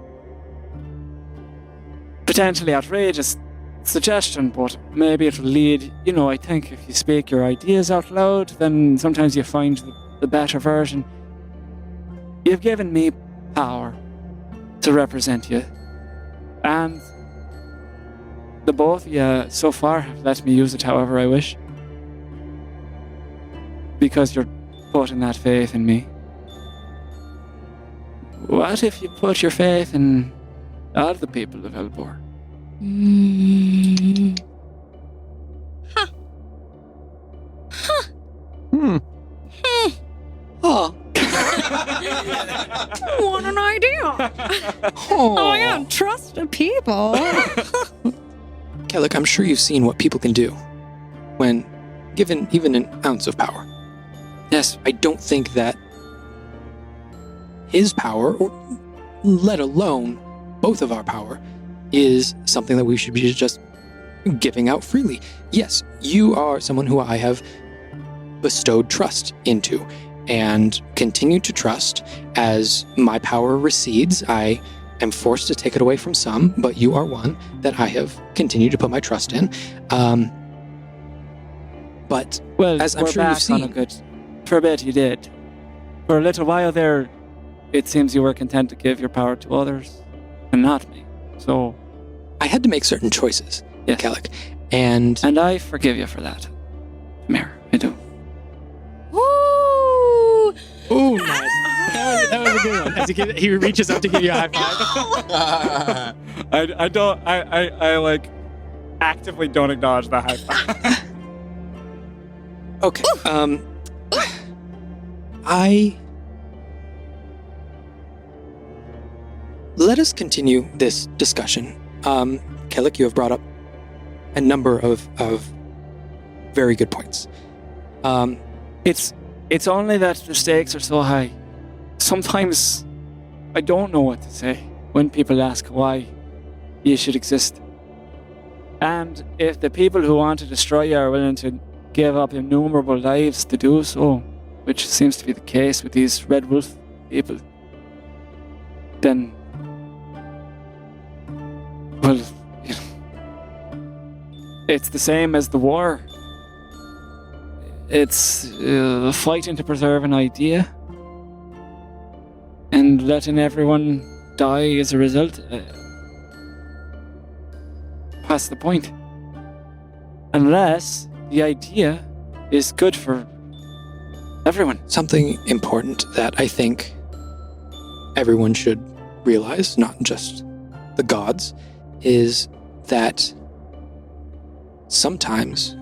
B: potentially outrageous suggestion, but maybe it'll lead, I think if you speak your ideas out loud, then sometimes you find the better version. You've given me power to represent you, and the both of you so far have let me use it however I wish, because you're putting that faith in me. What if you put your faith in all the people of Elbor?
F: Oh.
C: What an idea! Oh my god, trust the people.
F: Kellic, I'm sure you've seen what people can do when given even an ounce of power. Yes, I don't think that his power, or let alone both of our power, is something that we should be just giving out freely. Yes, you are someone who I have bestowed trust into and continue to trust. As my power recedes, I am forced to take it away from some, but you are one that I have continued to put my trust in. But as I'm sure you've seen...
B: For a bit you did. For a little while there, it seems you were content to give your power to others and not me. So
F: I had to make certain choices,
B: yes.
F: Kellic, and
B: I forgive you for that. Mayor, I do.
C: Ooh!
F: Ooh, nice. That was a good one. As he reaches up to give you a high five.
B: I like actively don't acknowledge the high five.
F: Okay. Let us continue this discussion. Kellic, you have brought up a number of very good points.
B: It's only that the stakes are so high. Sometimes I don't know what to say when people ask why you should exist. And if the people who want to destroy you are willing to give up innumerable lives to do so, which seems to be the case with these Red Wolf people, then, well, it's the same as the war. it's fighting to preserve an idea and letting everyone die as a result. Past the point. Unless the idea is good for everyone.
F: Something important that I think everyone should realize, not just the gods, is that sometimes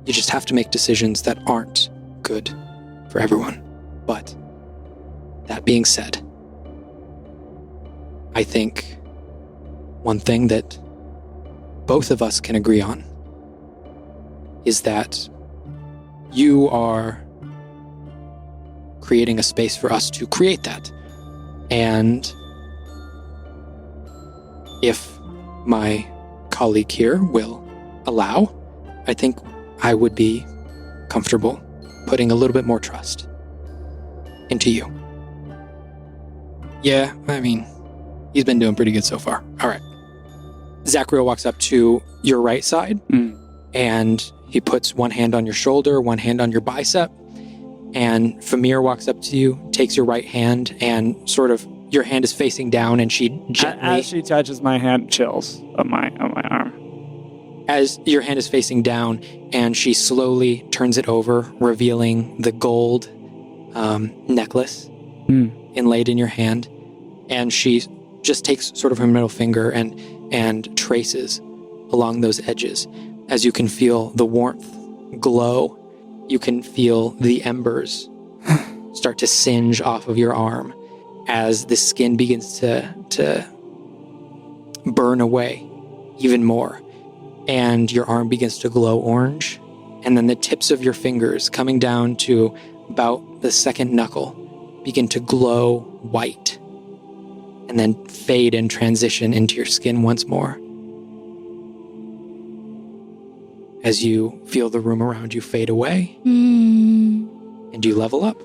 F: you just have to make decisions that aren't good for everyone. But that being said, I think one thing that both of us can agree on is that you are creating a space for us to create that. And if my colleague here will allow, I think I would be comfortable putting a little bit more trust into you. Yeah, I mean, he's been doing pretty good so far. All right. Zachariel walks up to your right side, and he puts one hand on your shoulder, one hand on your bicep, and Famir walks up to you, takes your right hand, and sort of your hand is facing down, and she gently...
B: As she touches my hand, chills on my arm.
F: As your hand is facing down, and she slowly turns it over, revealing the gold necklace inlaid in your hand, and she just takes sort of her middle finger and traces along those edges. As you can feel the warmth glow, you can feel the embers start to singe off of your arm as the skin begins to burn away even more. And your arm begins to glow orange. And then the tips of your fingers, coming down to about the second knuckle, begin to glow white. And then fade and transition into your skin once more. As you feel the room around you fade away. And you level up.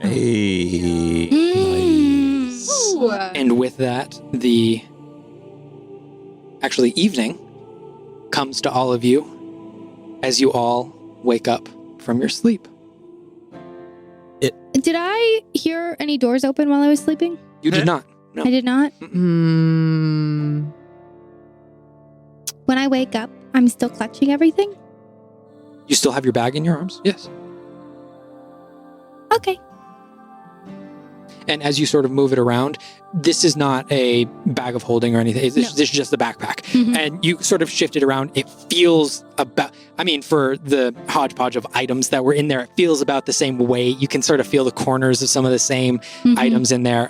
D: Hey. Nice.
C: Ooh.
F: And with that, the evening comes to all of you as you all wake up from your sleep.
E: Did I hear any doors open while I was sleeping?
F: You did not. No.
E: I did not. When I wake up, I'm still clutching everything?
F: You still have your bag in your arms? Yes.
E: Okay.
F: And as you sort of move it around, this is not a bag of holding or anything. This is just a backpack. And you sort of shift it around. It feels for the hodgepodge of items that were in there, it feels about the same weight. You can sort of feel the corners of some of the same items in there.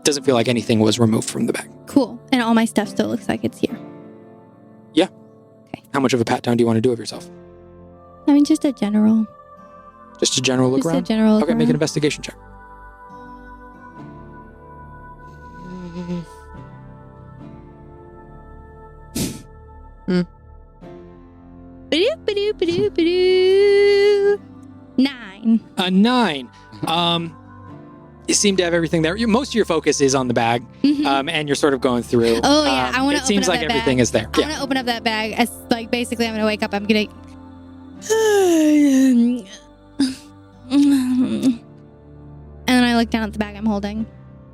F: Doesn't feel like anything was removed from the bag.
E: Cool. And all my stuff still looks like it's here.
F: Yeah.
E: Okay.
F: How much of a pat down do you want to do of yourself?
E: I mean, just a general.
F: Just a general look
E: Just
F: around?
E: a general look
F: Okay, make an
E: around.
F: investigation check.
E: Ba-doo. 9.
F: A 9. You seem to have everything there. Most of your focus is on the bag, and you're sort of going through.
E: Oh yeah, I want to.
F: It seems like everything is there.
E: I want to open up that bag. As like basically, I'm gonna wake up. I'm gonna. And then I look down at the bag I'm holding,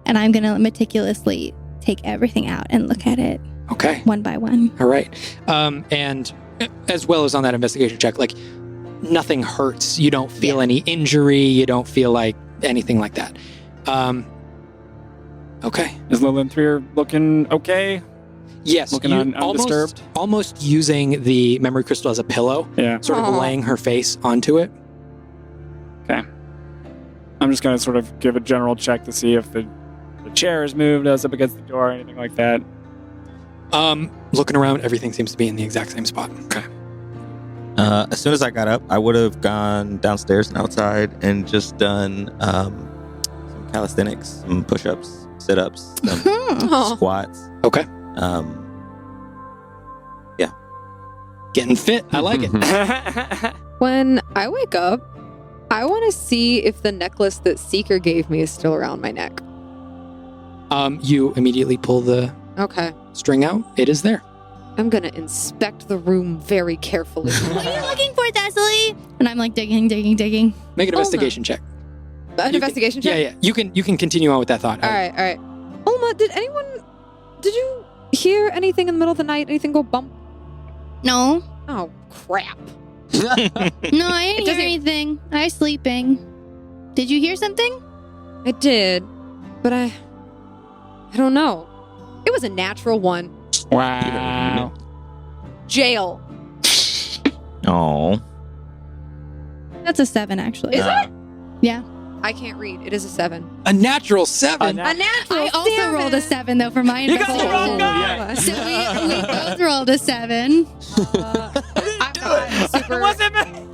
E: and I'm gonna meticulously take everything out and look at it
F: Okay.
E: one by one.
F: All right. And as well as on that investigation check, like nothing hurts. You don't feel any injury. You don't feel like anything like that. Okay.
B: Is Lillian 3 looking okay?
F: Yes.
B: Looking undisturbed?
F: Almost using the memory crystal as a pillow,
B: Yeah.
F: sort of laying her face onto it.
B: Okay. I'm just going to sort of give a general check to see if the chair is moved as up against the door or anything like that.
F: Looking around, everything seems to be in the exact same spot. Okay.
D: As soon as I got up, I would have gone downstairs and outside and just done some calisthenics, some push-ups, sit-ups, some squats.
F: Okay.
D: Yeah.
F: Getting fit. I like it.
C: When I wake up, I want to see if the necklace that Seeker gave me is still around my neck.
F: You immediately pull the
C: Okay.
F: string out. It is there.
C: I'm gonna inspect the room very carefully.
E: What are you looking for, Thessaly? And I'm like digging.
F: Make an investigation check.
C: An investigation check?
F: Yeah. You can continue on with that thought.
C: All right. Ulma, did you hear anything in the middle of the night? Anything go bump?
E: No.
C: Oh, crap.
E: No, I didn't hear
C: doesn't-
E: anything. I was sleeping. Did you hear something?
C: I did, but I don't know. It was a natural one.
B: Wow.
C: Jail.
D: Oh.
E: That's a 7, actually.
C: Is it?
E: Yeah.
C: I can't read. It is a 7.
F: A natural 7.
C: A natural
E: I also rolled a 7, though, for my investigation.
B: Yeah.
E: So we both rolled a 7.
C: I'm not super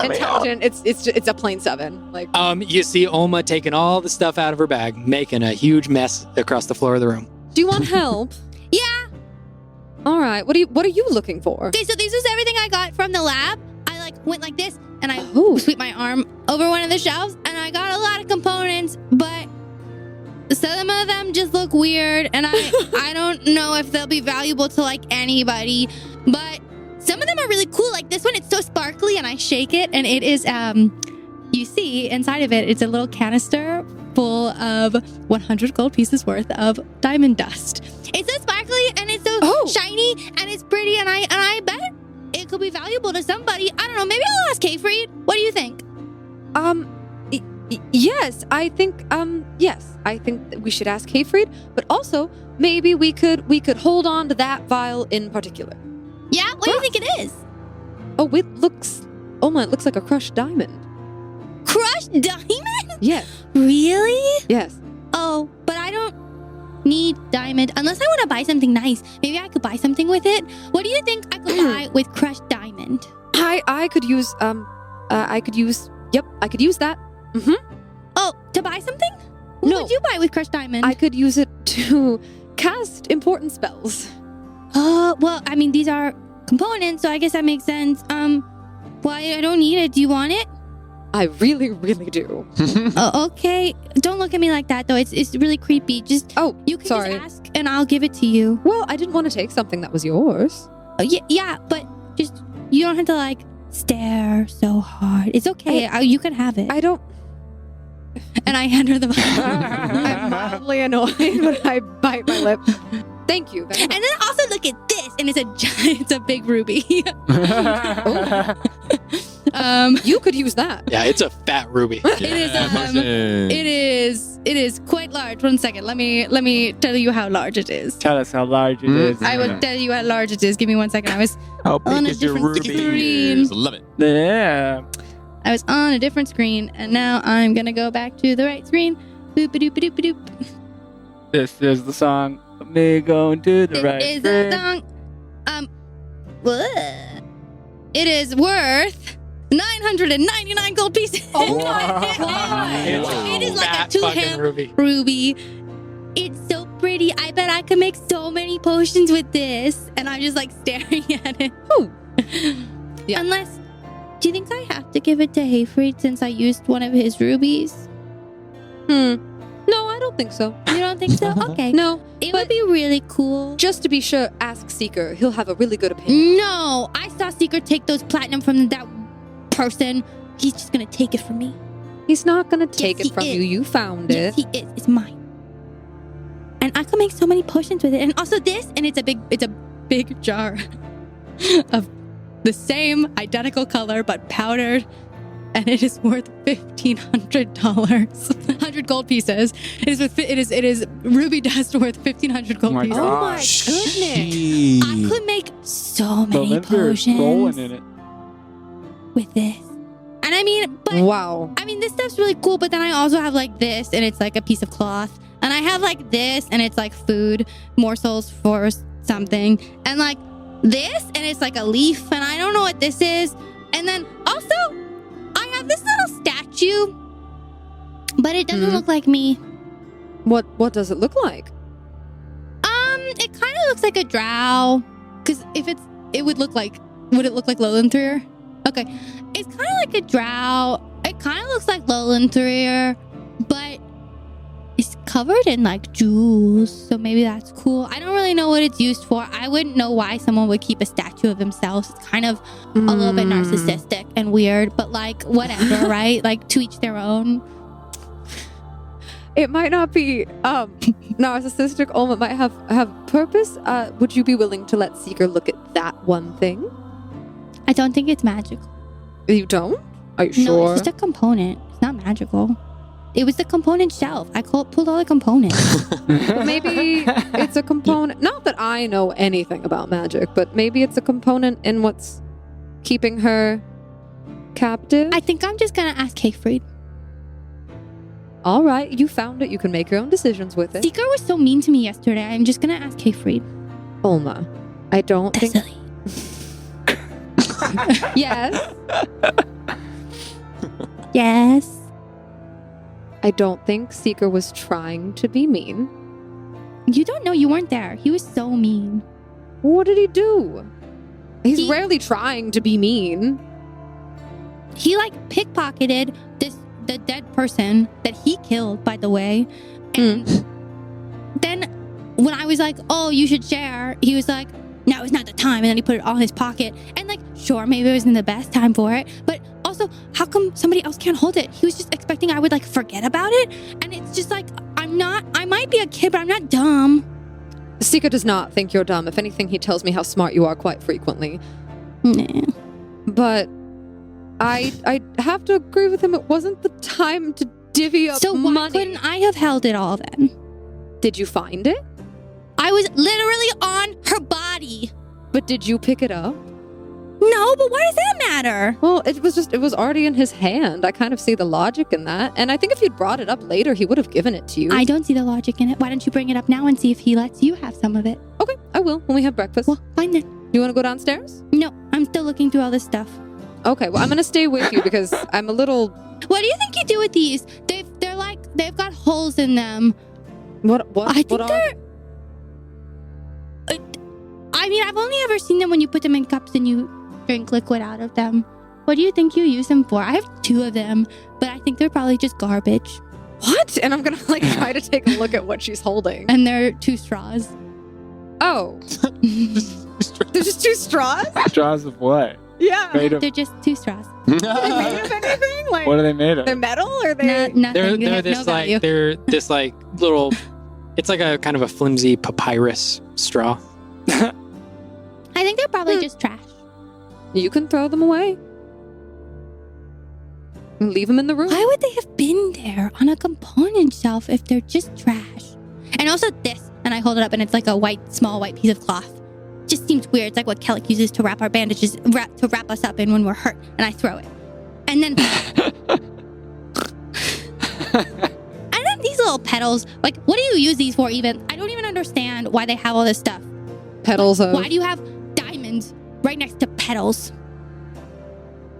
C: intelligent. It's a plain 7. Like,
F: You see Oma taking all the stuff out of her bag, making a huge mess across the floor of the room.
C: do you want help?
E: Yeah.
C: All right. What are you looking for?
E: Okay, so this is everything I got from the lab. I went like this, and I
C: Oh.
E: sweep my arm over one of the shelves, and I got a lot of components, but some of them just look weird, and I don't know if they'll be valuable to anybody, but some of them are really cool. Like this one, it's so sparkly, and I shake it, and it is you see inside of it, it's a little canister full of 100 gold pieces worth of diamond dust. It's so sparkly, and it's so shiny, and it's pretty, and I bet it could be valuable to somebody. I don't know. Maybe I'll ask Kayfried. What do you think?
C: Yes, I think that we should ask Hayfried, but also maybe we could hold on to that vial in particular.
E: Yeah. What do you think it is?
C: Oh, it looks like a crushed diamond.
E: Crushed diamond?
C: Yes.
E: Really?
C: Yes.
E: Oh, but I don't need diamond unless I want to buy something nice. Maybe I could buy something with it. What do you think I could buy with crushed diamond?
C: I could use I could use that.
E: Oh, to buy something? What
C: No.
E: would you buy with crushed diamond?
C: I could use it to cast important spells.
E: Well, I mean, these are components, so I guess that makes sense. Well, I don't need it. Do you want it?
C: I really, really do.
E: Oh, okay. Don't look at me like that, though. It's really creepy. Just you can
C: sorry.
E: just ask, and I'll give it to you.
C: Well, I didn't want to take something that was yours.
E: Yeah, but just you don't have to stare so hard. It's okay. You can have it.
C: I don't.
E: And I hand her the
C: I'm mildly annoyed, but I bite my lip. Thank you. Very
E: And
C: much.
E: then also look at this, and it's a big ruby.
C: You could use that.
F: Yeah, it's a fat ruby.
E: It is quite large. 1 second. Let me tell you how large it is.
B: Tell us how large it is.
E: I will tell you how large it is. Give me 1 second. I was
H: How
E: on
H: big
E: a
H: is your
E: different
H: ruby?
E: screen.
H: Love it.
B: Yeah.
E: I was on a different screen, and now I'm gonna go back to the right screen. Boop a doop a doop a doop.
B: This is the song. Me going to the right.
E: It is a song. It is worth 999 gold pieces.
C: Oh my god!
E: It is like a
F: Fat fucking
E: two-hand
F: ruby.
E: ruby. It's so pretty. I bet I could make so many potions with this. And I'm just staring at it.
C: Yeah.
E: Unless, do you think I have to give it to Hayfried since I used one of his rubies?
C: No, I don't think so.
E: You don't think so? Okay.
C: No,
E: It
C: but
E: would be really cool.
C: just to be sure, ask Seeker. He'll have a really good opinion.
E: No, I saw Seeker take those platinum from that person. He's just gonna take it from me.
C: He's not gonna take
E: Yes,
C: it from
E: he
C: you.
E: is.
C: You found
E: Yes,
C: it.
E: he is. It's mine. And I can make so many potions with it. And also this, and it's a big jar of the same identical color but powdered. And it is worth $1,500. 100 gold pieces. It is ruby dust worth 1,500 gold
B: Oh my
E: pieces.
C: Oh my goodness!
E: I could make so many
B: Rolling
E: potions
B: in it.
E: with this. And I mean, but
C: Wow.
E: I mean, this stuff's really cool, but then I also have this, and it's a piece of cloth. And I have this, and it's food morsels for something. And this, and it's a leaf, and I don't know what this is. And then also, I have this little statue, but it doesn't look like me.
C: What does it look like?
E: It kind of looks like a drow. Because would it look like Lowland Okay. It's kind of like a drow. It kind of looks like Lowland but it's covered in like jewels, so maybe that's cool. I don't really know what it's used for. I wouldn't know why someone would keep a statue of themselves. It's kind of a little bit narcissistic and weird, but like whatever, right? Like to each their own.
C: It might not be narcissistic. It might have purpose. Would you be willing to let Seeker look at that one thing?
E: I don't think it's magical.
C: You don't? Are you
E: No,
C: sure?
E: it's just a component. It's not magical. It was the component shelf. I pulled all the components.
C: But maybe it's a component. Not that I know anything about magic, but maybe it's a component in what's keeping her captive.
E: I think I'm just gonna ask Kayfried.
C: All right, you found it. You can make your own decisions with it.
E: Seeker was so mean to me yesterday. I'm just gonna ask Kayfried.
C: Olma, I don't think.
E: Silly.
C: Yes.
E: Yes.
C: I don't think Seeker was trying to be mean.
E: You don't know. You weren't there. He was so mean.
C: What did he do? He's
E: He-
C: rarely trying to be mean.
E: He like pickpocketed the dead person that he killed, by the way. And then when I was like, "Oh, you should share," he was like, "Now is not the time," and then he put it all in his pocket. And like, sure, maybe it wasn't the best time for it, but also, how come somebody else can't hold it? He was just expecting I would like forget about it, and it's just like I might be a kid, but I'm not dumb.
C: Seeker does not think you're dumb. If anything, he tells me how smart you are quite frequently.
E: Nah.
C: But I have to agree with him. It wasn't the time to divvy up
E: So why
C: money.
E: couldn't I have held it all then?
C: Did you find it?
E: I was literally on her body.
C: But did you pick it up?
E: No, but why does that matter?
C: Well, it was already in his hand. I kind of see the logic in that. And I think if you'd brought it up later, he would have given it to you.
E: I don't see the logic in it. Why don't you bring it up now and see if he lets you have some of it?
C: Okay, I will when we have breakfast.
E: Well, fine then.
C: You want to go downstairs?
E: No, I'm still looking through all this stuff.
C: Okay, well, I'm going to stay with you because I'm a little...
E: What do you think you do with these? They've got holes in them.
C: What
E: I think
C: what are-
E: they're. I mean, I've only ever seen them when you put them in cups and you drink liquid out of them. What do you think you use them for? I have 2 of them, but I think they're probably just garbage.
C: What? And I'm going to like try to take a look at what she's holding.
E: And they're 2 straws.
C: Oh. There's just 2 straws?
B: Straws of what?
C: Yeah.
B: Made of,
E: They're just 2 straws.
C: Are they made of anything? Like,
B: what are they made of?
C: they're metal or they...
E: Nothing.
F: They're
E: You have
F: this
E: no value.
F: they're this like little. It's like a kind of a flimsy papyrus straw.
E: I think they're probably just trash.
C: You can throw them away. And leave them in the room.
E: Why would they have been there on a component shelf if they're just trash? And also this, and I hold it up and it's like a small white piece of cloth. Just seems weird. It's like what Kellic uses to wrap our bandages, to wrap us up in when we're hurt. And I throw it. And then... and then these little petals, like what do you use these for even? I don't even understand why they have all this stuff.
C: Petals of...
E: Why do you have diamonds right next to petals?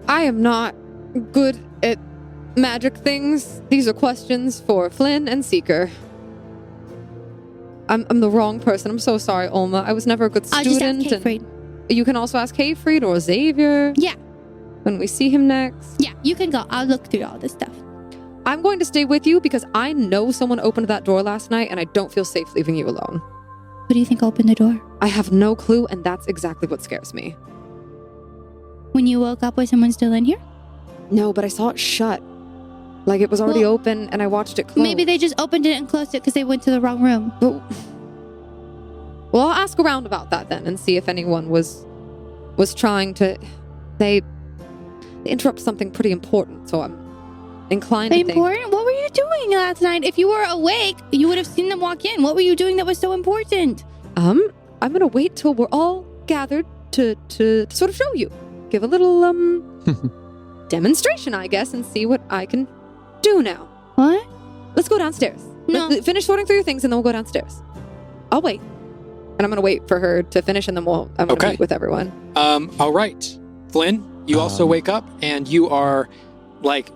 C: I am not good at magic things. These are questions for Flynn and Seeker. I'm the wrong person. I'm so sorry, Olma. I was never a good
E: I'll just ask
C: student.
E: Kayfried.
C: You can also ask Hayfried or Xavier.
E: Yeah.
C: When we see him next.
E: Yeah, you can go. I'll look through all this stuff.
C: I'm going to stay with you because I know someone opened that door last night and I don't feel safe leaving you alone.
E: Who do you think opened the door?
C: I have no clue, and that's exactly what scares me.
E: When you woke up, was someone still in here?
C: No, but I saw it shut. Like it was already
E: Well,
C: open and I watched it close.
E: Maybe they just opened it and closed it because they went to the wrong room.
C: But, well, I'll ask around about that then and see if anyone was trying to... They interrupt something pretty important, so I'm inclined to think...
E: Important? What were you doing last night? If you were awake, you would have seen them walk in. What were you doing that was so important?
C: I'm gonna wait till we're all gathered to sort of show you. Give a little, demonstration, I guess, and see what I can do now.
E: What?
C: Let's go downstairs.
E: No.
C: Finish sorting through your things, and then we'll go downstairs. I'll wait. And I'm gonna wait for her to finish, and then I'm gonna
F: Okay.
C: meet with everyone.
F: All right, Flynn, you also wake up and you are like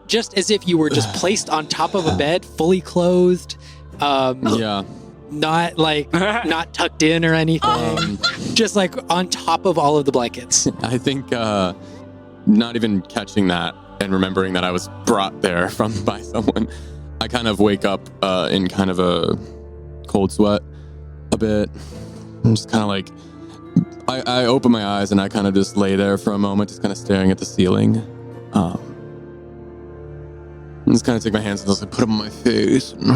F: just as if you were just placed on top of a bed, fully clothed.
H: Yeah.
F: Not like not tucked in or anything. Just like on top of all of the blankets.
H: I think not even catching that and remembering that I was brought there by someone. I kind of wake up in kind of a cold sweat a bit. I'm just kind of like, I open my eyes and I kind of just lay there for a moment, just kind of staring at the ceiling. And just kind of take my hands and just like put them on my face and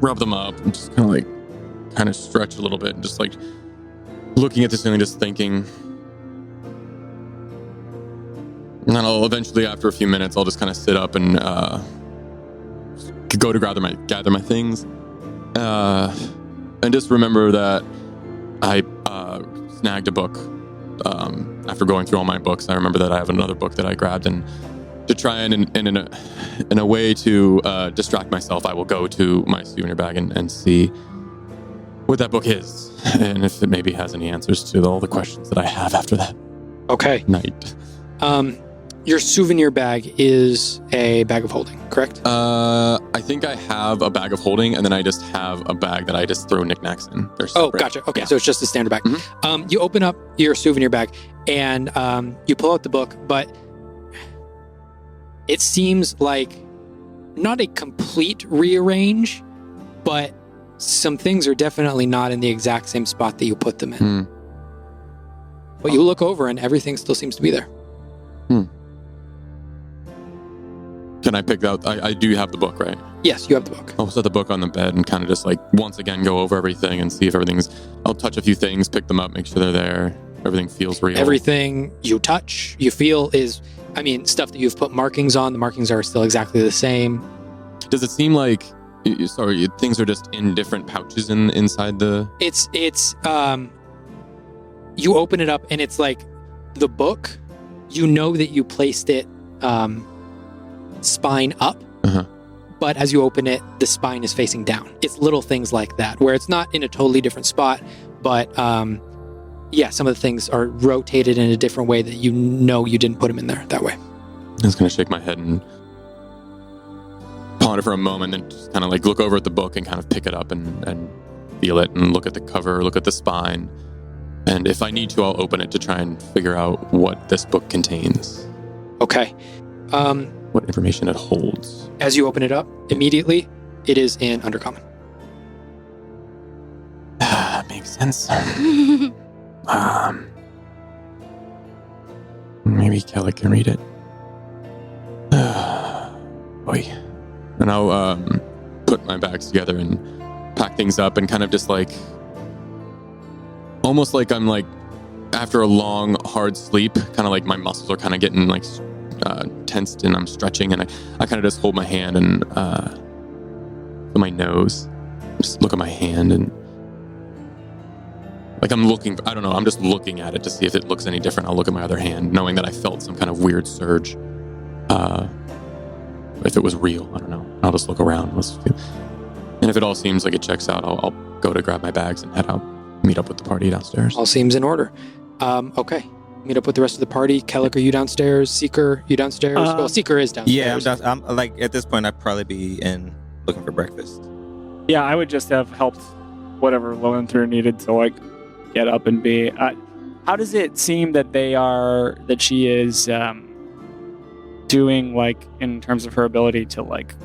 H: rub them up and just kind of stretch a little bit and just like looking at the ceiling, just thinking. And then I'll eventually, after a few minutes, I'll just kind of sit up and go to gather my things, and just remember that I snagged a book. After going through all my books, I remember that I have another book that I grabbed, and to try and in a way to distract myself, I will go to my souvenir bag and see what that book is, and if it maybe has any answers to all the questions that I have after that night.
F: Your souvenir bag is a bag of holding, correct?
H: I think I have a bag of holding, and then I just have a bag that I just throw knickknacks in. They're separate.
F: Oh, gotcha. Okay,
H: Yeah.
F: so it's just a standard bag.
H: Mm-hmm.
F: You open up your souvenir bag, and you pull out the book, but it seems like not a complete rearrange, but some things are definitely not in the exact same spot that you put them in. But you look over, and everything still seems to be there.
H: Can I pick out? I do have the book, right?
F: Yes, you have the book.
H: I'll set the book on the bed and kind of just like once again go over everything and see if everything's. I'll touch a few things, pick them up, make sure they're there. Everything feels real.
F: Everything you touch, you feel is, stuff that you've put markings on. The markings are still exactly the same.
H: Does it seem like? Sorry, things are just in different pouches inside the.
F: It's you open it up and it's like the book. You know that you placed it spine up, but as you open it, the spine is facing down. It's little things like that where it's not in a totally different spot, but some of the things are rotated in a different way that you know you didn't put them in there that way.
H: I'm just gonna shake my head and ponder for a moment, and just kind of like look over at the book and kind of pick it up and feel it and look at the cover, look at the spine, and if I need to, I'll open it to try and figure out what this book contains.
F: Okay.
H: What information it holds.
F: As you open it up, immediately, it is in Undercommon.
H: Makes sense. Maybe Kelly can read it. Boy. And I'll put my bags together and pack things up and kind of just like, almost like I'm like, after a long, hard sleep, kind of like my muscles are kind of getting like tensed and I'm stretching, and I kind of just hold my hand and to my nose, just look at my hand, and like I'm looking, I don't know, I'm just looking at it to see if it looks any different. I'll look at my other hand, knowing that I felt some kind of weird surge. If it was real, I don't know. I'll just look around. And if it all seems like it checks out, I'll go to grab my bags and head out, meet up with the party downstairs.
F: All seems in order. Okay. Meet up with the rest of the party. Kellic, are you downstairs? Seeker, you downstairs? Well, Seeker is downstairs.
D: Yeah, I'm like, at this point, I'd probably be in looking for breakfast.
B: Yeah, I would just have helped whatever Lowenthur needed to like get up and be. How does it seem that she is doing, like, in terms of her ability to like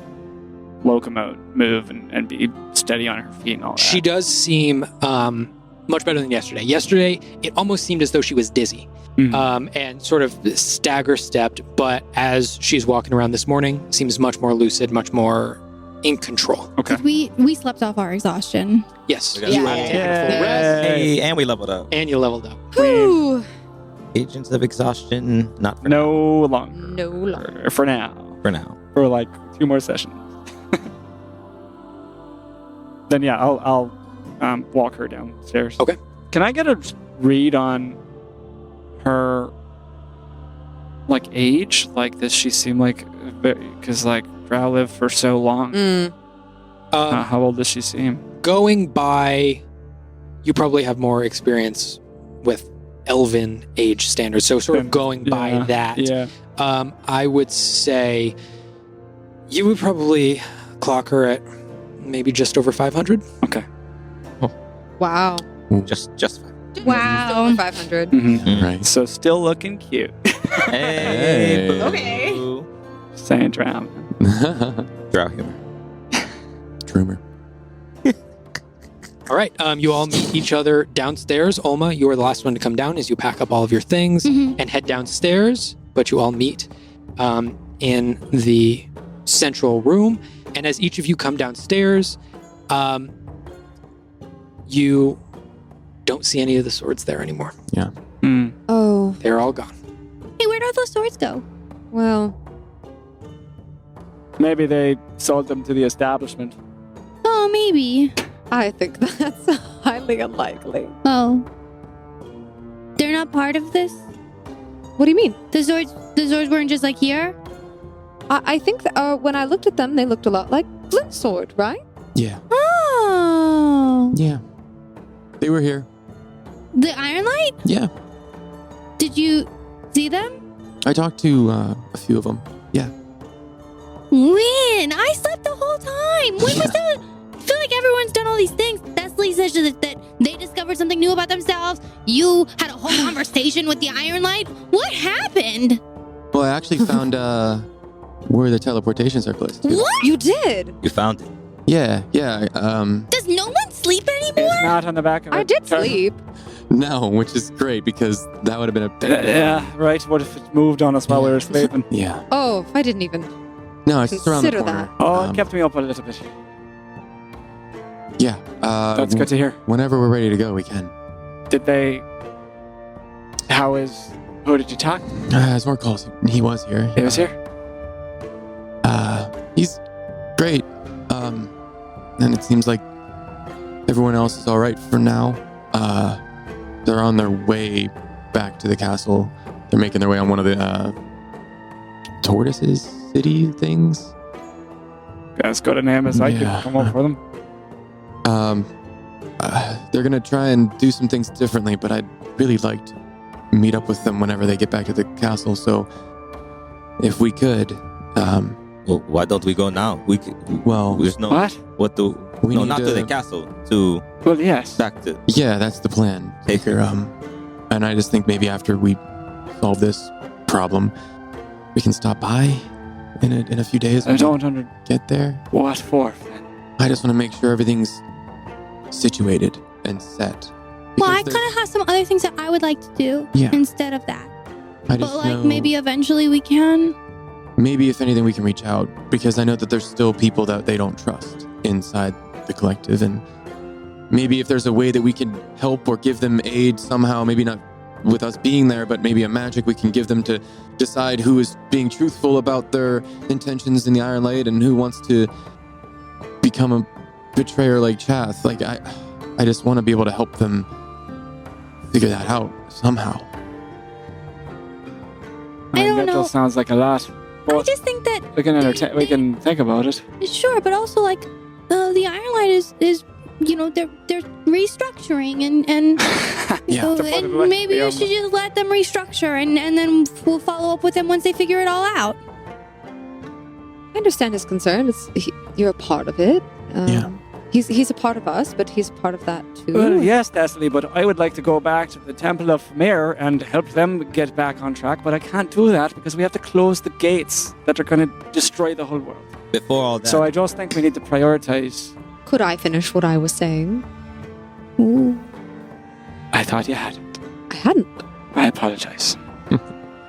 B: locomote, move, and be steady on her feet and all that?
F: She does seem much better than yesterday. Yesterday, it almost seemed as though she was dizzy. And sort of stagger stepped, but as she's walking around this morning, seems much more lucid, much more in control.
B: Okay.
E: We slept off our exhaustion.
F: Yes.
D: Yeah.
F: You have taken a full rest.
D: Hey, and we leveled up.
F: And you leveled up.
E: Whew.
D: Agents of Exhaustion, not for
B: No longer.
C: No longer.
B: For now.
D: For now.
B: For like 2 more sessions. Then yeah, I'll walk her downstairs.
F: Okay.
B: Can I get a read on her, like, age? Like, does she seem like, because like Drow lived for so long? How old does she seem?
F: Going by, you probably have more experience with elven age standards, so sort of going by that.
B: Yeah.
F: I would say you would probably clock her at maybe just over 500.
B: Okay.
C: Wow.
D: Just fine.
E: Wow.
C: Over 500.
B: Mm-hmm.
H: Right.
B: So still looking cute.
D: Hey.
H: Hey.
C: Okay.
D: Boo.
B: Saying Drow.
D: Drow humor.
H: Dreamer.
F: All right. You all meet each other downstairs. Olma, you are the last one to come down as you pack up all of your things and head downstairs. But you all meet in the central room. And as each of you come downstairs, you don't see any of the swords there anymore.
H: Yeah.
C: Oh,
F: They're all gone.
E: Hey, where'd all those swords go?
C: well,
B: Maybe they sold them to the establishment.
E: Oh, maybe.
C: I think that's highly unlikely.
E: Oh. They're not part of this?
C: What do you mean?
E: The swords weren't just like here?
C: I think that, when I looked at them, they looked a lot like Flint's sword, right?
H: Yeah.
E: Oh.
H: Yeah. They were here.
E: The Iron Light?
H: Yeah.
E: Did you see them?
H: I talked to a few of them. Yeah.
E: When? I slept the whole time. When was that? I feel like everyone's done all these things. Thessley says that they discovered something new about themselves. You had a whole conversation with the Iron Light. What happened?
H: Well, I actually found where the teleportation circle is. Too.
E: What?
C: You did.
D: You found it.
H: Yeah.
E: Does no one sleep anymore?
B: It's not on the back of it.
C: I did sleep.
H: No, which is great because that would have been a
B: Yeah, right. What if it moved on us while we were sleeping?
H: Yeah.
C: Oh, I didn't even
H: No, it's just around the
C: consider
H: corner.
C: that.
B: Oh, it kept me up a little bit.
H: Yeah.
B: That's good to hear.
H: Whenever we're ready to go, we can.
B: Did they... Who did you talk to?
H: As Zork calls, he was here.
B: He was here?
H: He's great. And it seems like everyone else is all right for now. They're on their way back to the castle. They're making their way on one of the tortoises city things.
B: As good a name as I could
H: Yeah.
B: come up for them.
H: They're gonna try and do some things differently, but I'd really like to meet up with them whenever they get back to the castle. So, if we could,
D: Well, why don't we go now? We could,
H: well,
D: there's no
B: What?
D: what do
H: We
D: no
H: need
D: not to
H: to-
D: the castle to
B: Well, yes.
D: back to
H: yeah, that's the plan.
D: Take her.
H: And I just think maybe after we solve this problem, we can stop by in a few days.
B: I
H: when
B: don't
H: we get there.
B: What for, Flynn?
H: I just want to make sure everything's situated and set.
E: Well, I
H: Because
E: kind of have some other things that I would like to do
H: Yeah.
E: instead of that.
H: I
E: But
H: just
E: like
H: know-
E: maybe eventually we can.
H: Maybe if anything, we can reach out because I know that there's still people that they don't trust inside the collective, and maybe if there's a way that we can help or give them aid somehow, maybe not with us being there, but maybe a magic we can give them to decide who is being truthful about their intentions in the Iron Light and who wants to become a betrayer like Chath. Like I just want to be able to help them figure that out somehow.
E: I don't
B: that
E: know.
B: just sounds like a lot.
E: I
B: But
E: just think that
B: we can we can think about it.
E: sure, but also like the Iron Light is they're restructuring and
H: Yeah.
B: To put it
E: and
B: lightly,
E: maybe you should just let them restructure and then we'll follow up with them once they figure it all out.
C: I understand his concern. You're a part of it.
H: Yeah.
C: He's a part of us, but he's part of that too.
B: Well, yes, Desley, but I would like to go back to the Temple of Mir and help them get back on track, but I can't do that because we have to close the gates that are going to destroy the whole world.
D: before all that.
B: So I just think we need to prioritize.
C: Could I finish what I was saying?
B: I thought you had.
C: I hadn't.
B: I apologize.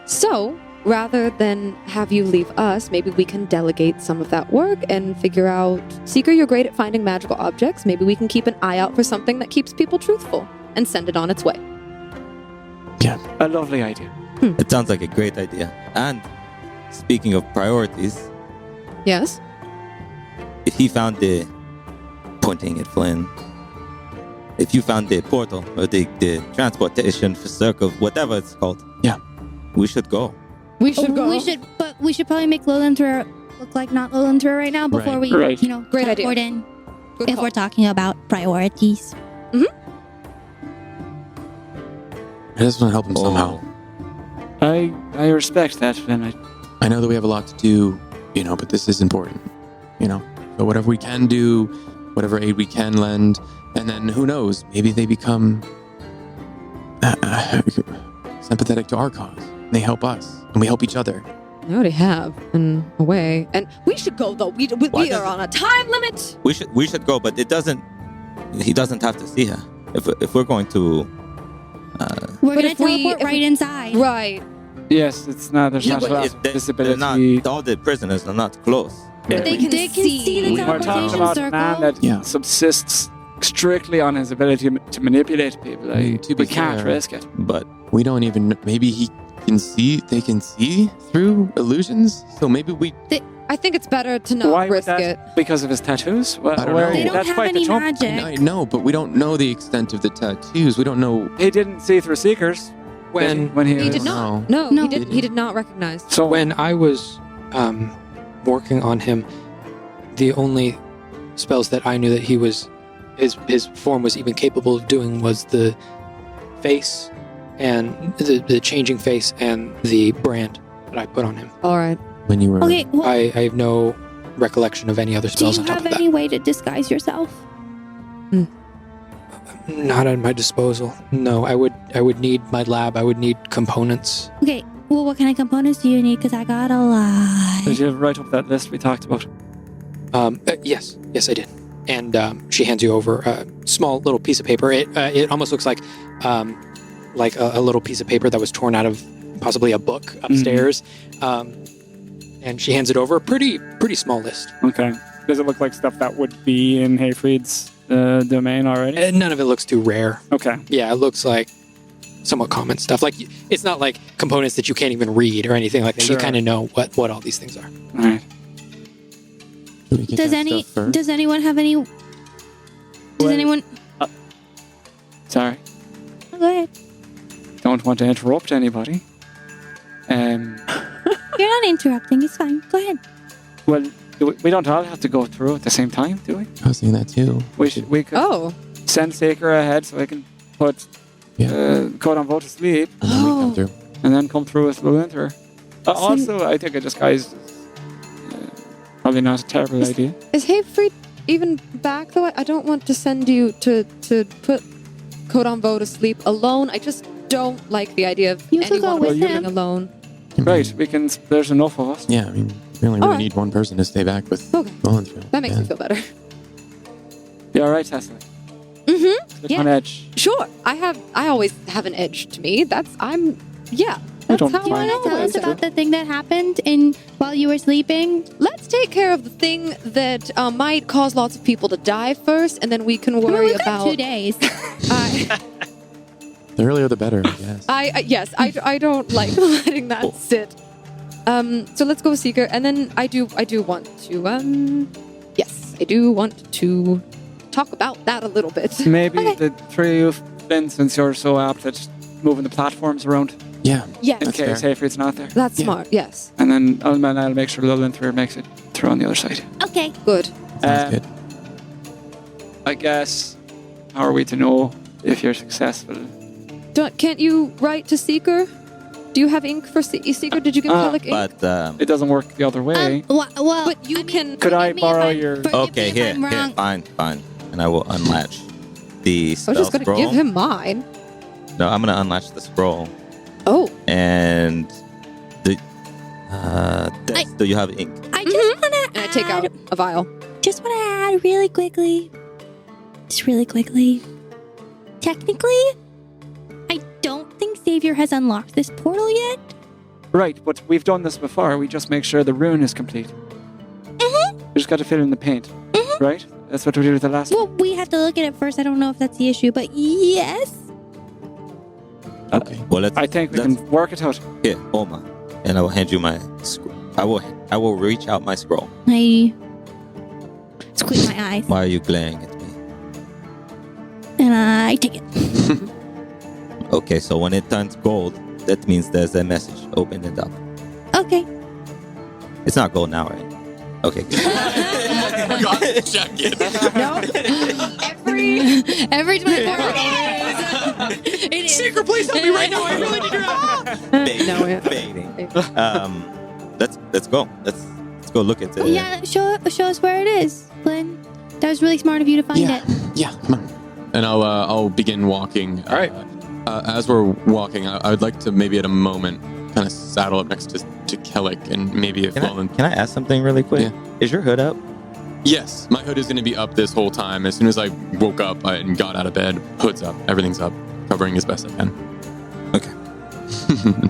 C: So, rather than have you leave us, maybe we can delegate some of that work and figure out... Seeker, you're great at finding magical objects. Maybe we can keep an eye out for something that keeps people truthful and send it on its way.
B: A lovely idea.
D: It sounds like a great idea. And speaking of priorities,
C: Yes?
D: if he found the pointing at Flynn, if you found the portal or the transportation for circle, whatever it's called,
H: Yeah.
D: we should go.
C: We should go.
E: We should probably make Lowlanthra look like not Lowlanthra right now before we
B: Right.
C: Great idea.
E: teleport in.
C: Good
E: If
C: call.
E: we're talking about priorities.
H: I just want to help him somehow.
B: I respect that, Flynn.
H: I know that we have a lot to do, but this is important, So whatever we can do, whatever aid we can lend, and then who knows, maybe they become sympathetic to our cause. They help us, and we help each other.
C: I already have, in a way. And we should go, though. We
D: Why
C: are on a time limit.
D: We should go, but he doesn't have to see her. If we're going to
E: We're
C: But
E: gonna
C: if we-
E: teleport
C: if
E: right
C: we-
E: inside.
C: Right.
B: Yes, it's not. There's not a lot of
D: they're
B: visibility.
D: not, all the prisoners are not close.
C: But they can see.
E: the
B: We're talking
E: teleportation
B: about a man
E: circle.
B: that
H: Yeah.
B: subsists strictly on his ability to manipulate people.
H: To be
B: We can't
H: fair-
B: risk it.
D: But
H: We don't even. Maybe they can see through illusions. So maybe we.
C: I think it's better to not
B: Why would
C: risk
B: that?
C: it.
B: Because of his tattoos? Well,
H: I don't know.
E: They don't
B: that's
E: have
B: quite the
E: any
B: jump.
E: magic.
H: I know, but we don't know the extent of the tattoos. We don't know
B: He didn't see through Seekers
F: When
B: he
C: He
B: was.
C: did not.
H: No.
C: No,
E: No.
C: he did not recognize.
B: So
F: when I was working on him, the only spells that I knew that he was his form was even capable of doing was the face and the changing face and the brand that I put on him.
C: All right.
H: when you were.
E: Okay, well,
F: I have no recollection of any other
E: do
F: spells
E: you
F: on top
E: have
F: of that.
E: any way to disguise yourself?
F: Not at my disposal. No, I would need my lab. I would need components.
E: Okay, well, what kind of components do you need? Because I got a lot.
B: did you write up that list we talked about?
F: Yes, I did. And she hands you over a small little piece of paper. It almost looks like a little piece of paper that was torn out of possibly a book upstairs. And she hands it over. Pretty small list.
B: Okay. Does it look like stuff that would be in Hayfried's domain already?
F: And none of it looks too rare.
B: Okay.
F: Yeah, it looks like somewhat common stuff. Like it's not like components that you can't even read or anything like that.
B: Sure.
F: You kind of know what all these things are.
B: All right.
H: Should we get that stuff first?
E: Does anyone have any? Does
B: Well-
E: anyone?
B: Sorry.
E: Oh, go ahead.
B: Don't want to interrupt anybody.
E: You're not interrupting. It's fine. Go ahead.
B: Well, we don't all have to go through at the same time, do we?
H: I was thinking that too.
B: We could
C: Oh.
B: send Saker ahead so I can put Code on Vote to sleep
H: And then we come through.
B: and then come through with Luther. Also, I think a disguise is probably not a terrible idea.
C: Is Hayfried even back though? I don't want to send you to put Kodonvo to sleep alone. I just don't like the idea of
E: You could go
C: anyone
E: with
C: living
E: him.
C: alone.
B: Right, we can. There's enough of us.
H: Yeah, I mean, we only really
C: Alright.
H: need one person to stay back with
C: Okay.
H: Mullenfield.
C: That makes me feel better.
B: You all right, Cecily?
C: Mm-hmm.
B: Click
C: Yeah.
B: on edge.
C: Sure. I always have an edge to me. That's how
B: don't
C: I
E: Do you
B: mind.
E: want to tell
C: always
E: us
C: do.
E: about the thing that happened while you were sleeping?
C: Let's take care of the thing that might cause lots of people to die first, and then we can worry
E: We've got
C: about.
E: 2 days.
H: The earlier the better, I guess.
C: Yes, I don't like letting that sit. So let's go with Seeker, and then I do want to yes, I do want to talk about that a little bit.
B: Maybe
C: Okay.
B: the three of you, Flynn, since you're so apt at moving the platforms around
H: Yeah.
C: Yes,
B: in
H: That's
B: case
H: fair.
B: Hayfried's not there.
C: that's
H: Yeah.
C: smart. Yes,
B: And then I'll make sure Luther makes it through on the other side.
E: Okay.
C: good.
H: Sounds good.
B: I guess, how are we to know if you're successful?
C: Can't you write to Seeker? Do you have ink for Seeker? Did you give Kellic ink?
D: but
B: It doesn't work the other way.
E: Well,
C: But you
E: I mean,
C: can-
B: Could I
E: forgive me if
B: borrow
E: I'm-
B: your-
E: forgive me
D: okay,
E: if
D: here,
E: I'm wrong.
D: fine, and I will unlatch the
C: I
D: spell
C: was just gonna
D: scroll.
C: give him mine.
D: No, I'm gonna unlatch the scroll
C: Oh,
D: and the. Do you have ink?
E: I just want to
C: and I take out a vial.
E: Just want to add really quickly. Just really quickly. Technically, I don't think Xavier has unlocked this portal yet.
B: Right, but we've done this before. We just make sure the rune is complete. We just got to fill in the paint. Right? That's what we did with the last
E: Well, we have to look at it first. I don't know if that's the issue, but yes.
H: Okay.
D: Well, let's.
B: I think we
D: let's-
B: can work it out.
D: Here, Oma, and I will hand you my. I will reach out my scroll.
E: I squint my eyes
D: Why are you glaring at me?
E: and I take it.
D: Okay, so when it turns gold, that means there's a message. Open it up.
E: Okay.
D: It's not gold now, right? Okay, good.
H: Forgot to check it.
E: Every time it is.
F: Seeker, please help me right now. I really need your help.
D: Baiting,
C: No, yeah.
D: baiting. Let's go. Let's go look at it.
E: Yeah, show us where it is, Flynn. That was really smart of you to find
H: Yeah.
E: it.
H: Yeah, come on. And I'll begin walking.
F: All right.
H: As we're walking, I would like to maybe at a moment kind of saddle up next to Kellic, and maybe if
D: Can I ask something really quick?
H: Yeah.
D: Is your hood up?
H: Yes, my hood is going to be up this whole time. As soon as I woke up and got out of bed, hood's up, everything's up, covering as best I can.
D: Okay.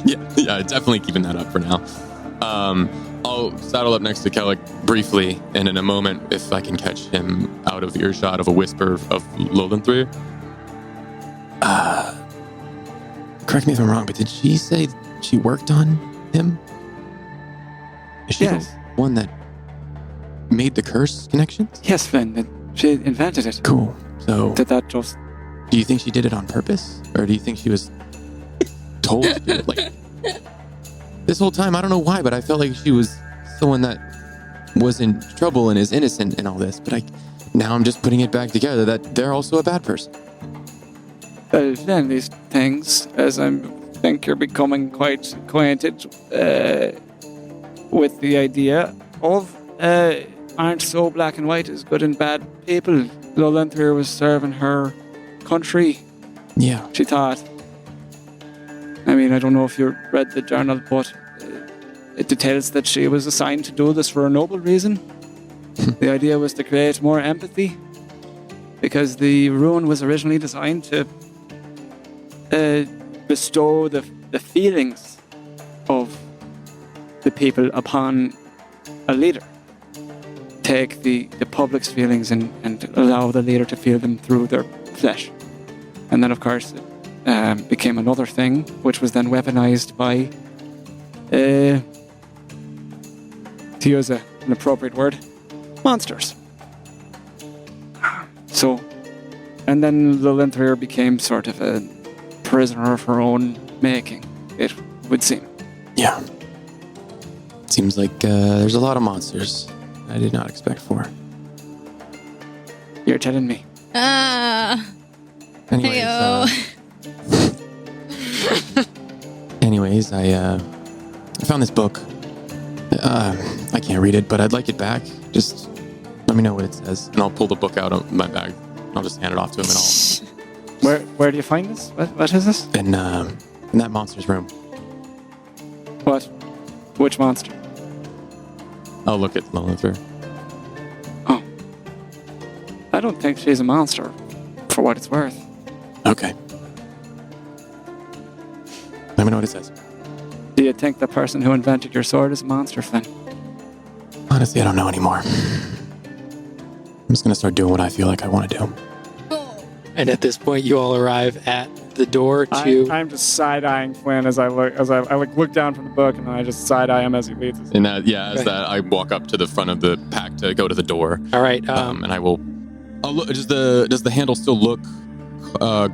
H: yeah, definitely keeping that up for now. I'll saddle up next to Kellic briefly, and in a moment, if I can catch him out of earshot of a whisper of Lolenthrir. Correct me if I'm wrong, but did she say she worked on him? Is she
B: Yes.
H: the one that made the curse connections?
B: Yes, Flynn. She invented it.
H: Cool. So,
B: Did that just...
H: do you think she did it on purpose? Or do you think she was told to do it? Like, this whole time, I don't know why, but I felt like she was someone that was in trouble and is innocent in all this. But now I'm just putting it back together that they're also a bad person.
B: Then these things, as I think you're becoming quite acquainted with the idea of, aren't so black and white as good and bad people. Lolenthrir was serving her country,
H: Yeah.
B: she thought. I mean, I don't know if you read the journal, but it details that she was assigned to do this for a noble reason. The idea was to create more empathy, because the rune was originally designed to bestow the feelings of the people upon a leader. Take the public's feelings and allow the leader to feel them through their flesh. And then, of course, it became another thing, which was then weaponized by, to use an appropriate word, monsters. So, and then Lolenthrir became sort of a prisoner of her own making, it would seem.
H: Yeah. Seems like there's a lot of monsters I did not expect for.
B: You're telling me.
H: Anyways, anyways, I found this book. I can't read it, but I'd like it back. Just let me know what it says, and I'll pull the book out of my bag. I'll just hand it off to him, and
B: Where do you find this? What is this?
H: in that monster's room.
B: What? Which monster?
H: I'll look at Lolenthrir.
B: Oh. I don't think she's a monster, for what it's worth.
H: Okay. Let me know what it says.
B: Do you think the person who invented your sword is a monster, Flynn?
H: Honestly, I don't know anymore. I'm just gonna start doing what I feel like I want to do.
F: And at this point, you all arrive at the door to.
B: I'm just side-eyeing Flynn as I look down from the book, and then I just side-eye him as he leads us.
H: And as that, I walk up to the front of the pack to go to the door.
F: All right.
H: And I will. I'll look. Does the handle still look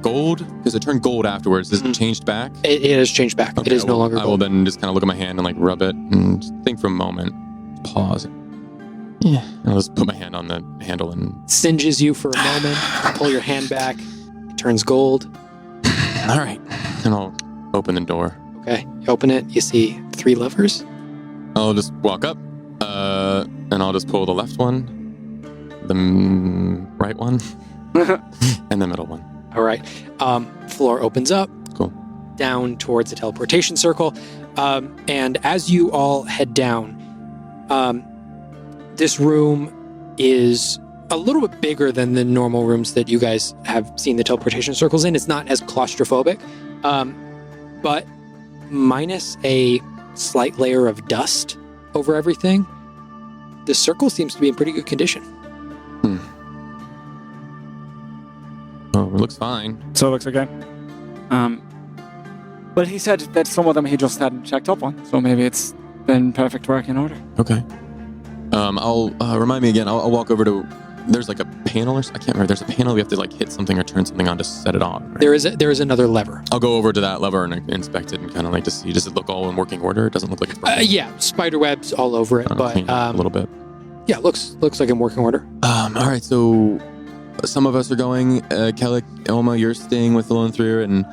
H: gold? Because it turned gold afterwards. Is it changed back?
F: It has changed back.
H: Okay,
F: It is no longer
H: I will
F: gold.
H: then just kind of look at my hand and like rub it and just think for a moment. Pause. Yeah. I'll just put my hand on the handle and.
F: Singes you for a moment. Pull your hand back. It turns gold.
H: All right. And I'll open the door.
F: Okay. You open it. You see 3 levers.
H: I'll just walk up, and I'll just pull the left one, the right one, and the middle one.
F: All right. Floor opens up.
H: Cool.
F: Down towards the teleportation circle. And as you all head down, this room is a little bit bigger than the normal rooms that you guys have seen the teleportation circles in. It's not as claustrophobic, but minus a slight layer of dust over everything, the circle seems to be in pretty good condition.
H: Oh, it looks fine.
B: So it looks okay. But he said that some of them he just hadn't checked up on, so maybe it's been perfect working order.
H: Okay. I'll remind me again. I'll walk over to. There's like a panel or I can't remember. There's a panel we have to like hit something or turn something on to set it on. Right?
F: There is another lever.
H: I'll go over to that lever and inspect it and kind of like to see. Does it look all in working order? It doesn't look like it's broken.
F: Yeah, spider webs all over it, but
H: clean up a little bit.
F: yeah, looks like in working order.
H: All right, so some of us are going. Kellic, Elma, you're staying with Lolenthrir, and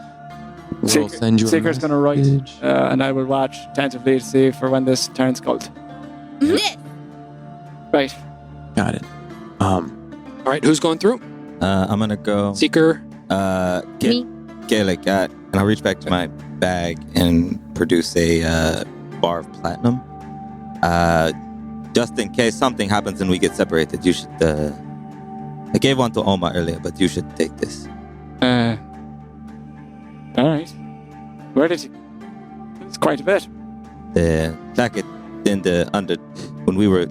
H: we'll send you.
B: Seeker's going to write, and I will watch attentively to see for when this turns gold. Right.
H: Got it.
F: All right, who's going through?
D: I'm gonna go.
F: Seeker.
C: Me.
D: Gaelic, and I'll reach back to my bag and produce a bar of platinum. Just in case something happens and we get separated, you should. I gave one to Oma earlier, but you should take this.
B: All right. Where did you? It's quite a bit.
D: The jacket in the under when we were.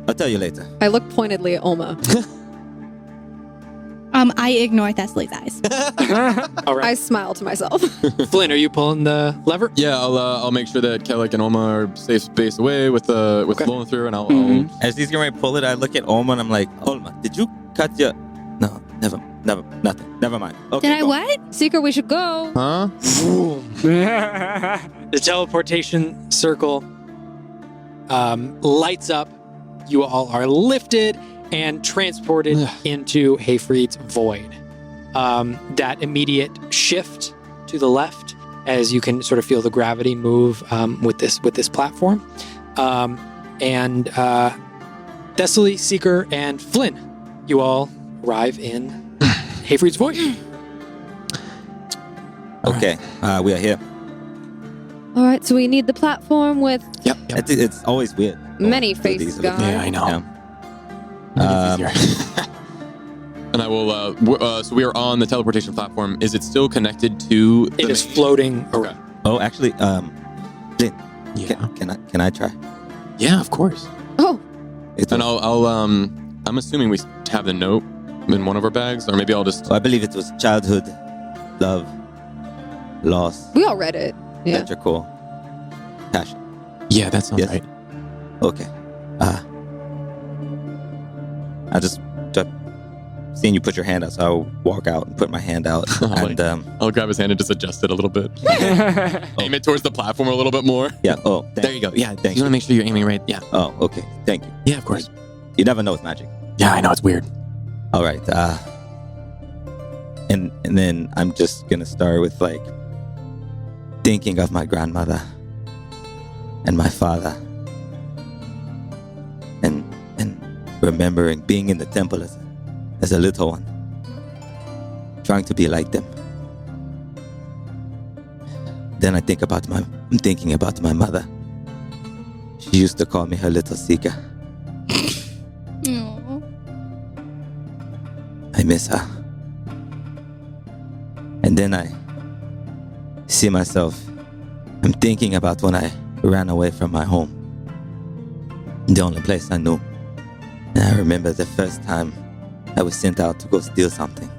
D: I'll tell you later.
C: I look pointedly at Oma.
E: I ignore Thessaly's eyes.
F: All right.
C: I smile to myself.
F: Flynn, are you pulling the lever?
H: Yeah, I'll make sure that Kellic and Oma are safe space away with blowing through, and I'll
D: As he's going to pull it, I look at Oma and I'm like, Oma, did you cut your? No, nothing. Never mind. Okay,
E: Did I
D: go.
E: what?
C: Seeker, we should go.
H: huh?
F: The teleportation circle lights up. You all are lifted and transported into Hayfried's void. That immediate shift to the left, as you can sort of feel the gravity move with this platform, and Thessaly, Seeker, and Flynn, you all arrive in Hayfried's void.
D: Okay, we are here.
C: All right, so we need the platform with
F: Yep.
D: It's always weird.
C: many
D: Going through
C: faces,
D: these.
C: guys.
F: Yeah, I know.
D: Yeah.
H: And I will. So we are on the teleportation platform. Is it still connected to?
F: It is floating around.
D: Oh, actually, Lynn,
H: Yeah.
D: can I try?
H: Yeah, of course.
C: Oh,
D: It
H: And
D: was-
H: I'm assuming we have the note in one of our bags, or maybe I'll just.
D: I believe it was childhood, love, loss,
C: we all read it. Yeah.
D: electrical, passion.
H: Yeah, that sounds
D: Yes.
H: right.
D: Okay. I just seeing you put your hand out, so I'll walk out and put my hand out, and
H: I'll grab his hand and just adjust it a little bit. Aim it towards the platform a little bit more.
D: yeah. Oh,
H: There you go. Yeah,
D: Thank
H: you
D: you.
H: want to make sure you're aiming right. Yeah.
D: Oh, okay. Thank you.
H: Yeah, of course.
D: You never know with magic.
H: Yeah, I know it's weird.
D: All right. And then I'm just gonna start with like thinking of my grandmother and my father, and remembering being in the temple as a little one, trying to be like them. Then I'm thinking about my mother. She used to call me her little seeker.
E: Aw.
D: I miss her. And then I see myself. I'm thinking about when I ran away from my home. The only place I knew. And I remember the first time I was sent out to go steal something.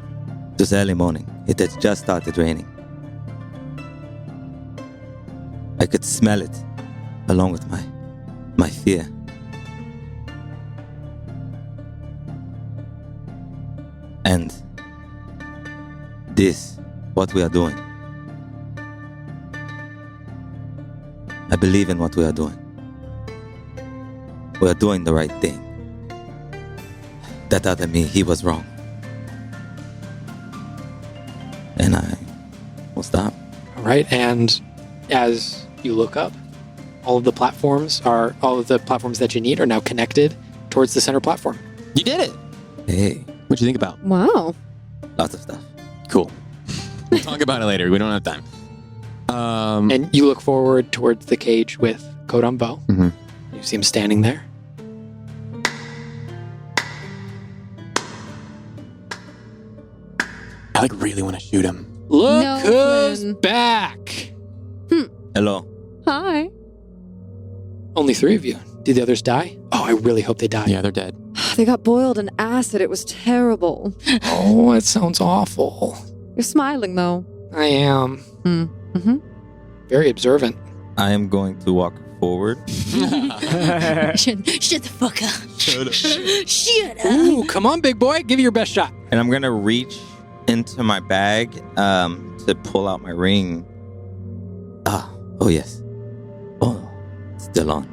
D: It was early morning. It had just started raining. I could smell it along with my fear. And this, what we are doing. I believe in what we are doing. We are doing the right thing. That other me, he was wrong. And I will stop.
F: All right, and as you look up, all of the platforms that you need are now connected towards the center platform.
H: You did it.
D: Hey,
H: What'd you think about?
C: Wow.
D: lots of stuff.
H: Cool. We'll talk about it later. We don't have time.
F: And you look forward towards the cage with Kodam Bow.
H: Mhm.
F: You see him standing there.
H: I really want to shoot him.
F: Look
C: No,
F: who's
C: Flynn.
F: back!
D: Hello.
C: Hi.
F: Only 3 of you. Did the others die? Oh, I really hope they die.
H: Yeah, they're dead.
C: They got boiled in acid. It was terrible.
F: Oh, it sounds awful.
C: You're smiling though.
F: I am.
C: Mm-hmm.
F: Very observant.
D: I am going to walk forward.
E: Shut the fuck up. Shut up.
F: Ooh, come on, big boy. Give it your best shot.
D: And I'm going to reach into my bag to pull out my ring. Oh yes. Oh, it's still on.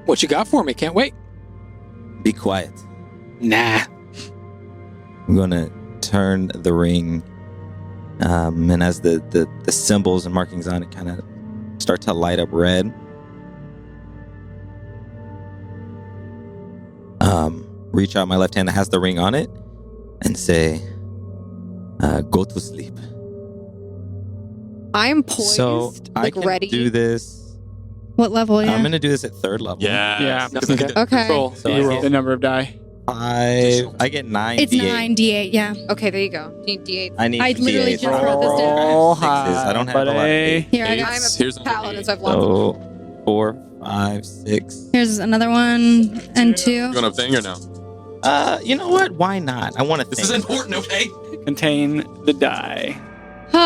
F: What you got for me? Can't wait.
D: Be quiet.
F: Nah.
D: I'm going to turn the ring. And as the symbols and markings on it kind of start to light up red, reach out my left hand that has the ring on it and say, go to sleep.
C: I'm poised,
D: So I
C: like
D: can
C: ready.
D: do this.
E: What level? Yeah.
D: I'm gonna do this at 3rd level.
B: Yeah.
C: Okay.
F: Roll.
D: So
F: You
D: I
F: roll.
B: The number of die.
D: 5. I get 9
E: It's
D: D8.
E: 9d8. Yeah.
C: Okay, there you go. You need D8.
D: I need
E: I literally
D: D8.
E: just wrote this down.
B: Roll
D: Sixes. I don't have a lot of
B: buddy.
D: eight.
E: Here, I got.
F: I'm a paladin, so I've lost.
D: So 4, 5, 6.
E: Here's another one and 2.
H: You want a thing or no?
D: You know what? Why not? I want to
G: This
D: think.
G: is important, okay?
B: Contain the die.
D: Come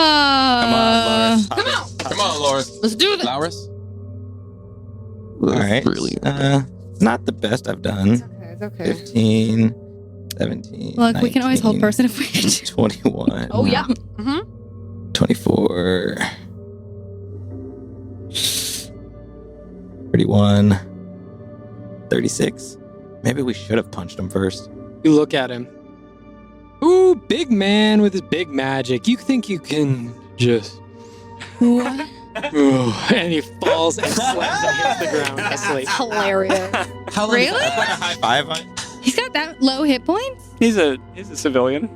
D: on, Lars.
C: Come on.
H: Come on, Loris.
C: Let's do this.
H: Loris?
D: All right.
H: Really?
D: It's not the best I've done.
C: It's okay. It's okay.
D: 15, 17.
E: Look, we can always hold
D: 19,
E: person if we need to.
D: 21.
C: Oh, yeah. Mm-hmm.
D: 24. 31. 36. Maybe we should have punched him first.
F: You look at him. Ooh, big man with his big magic. You think you can just...
E: What?
F: Ooh, and he falls and slams and hits the ground asleep.
C: Hilarious.
D: How
E: Really?
D: Like a high five on?
E: He's got that low hit points?
B: He's a civilian.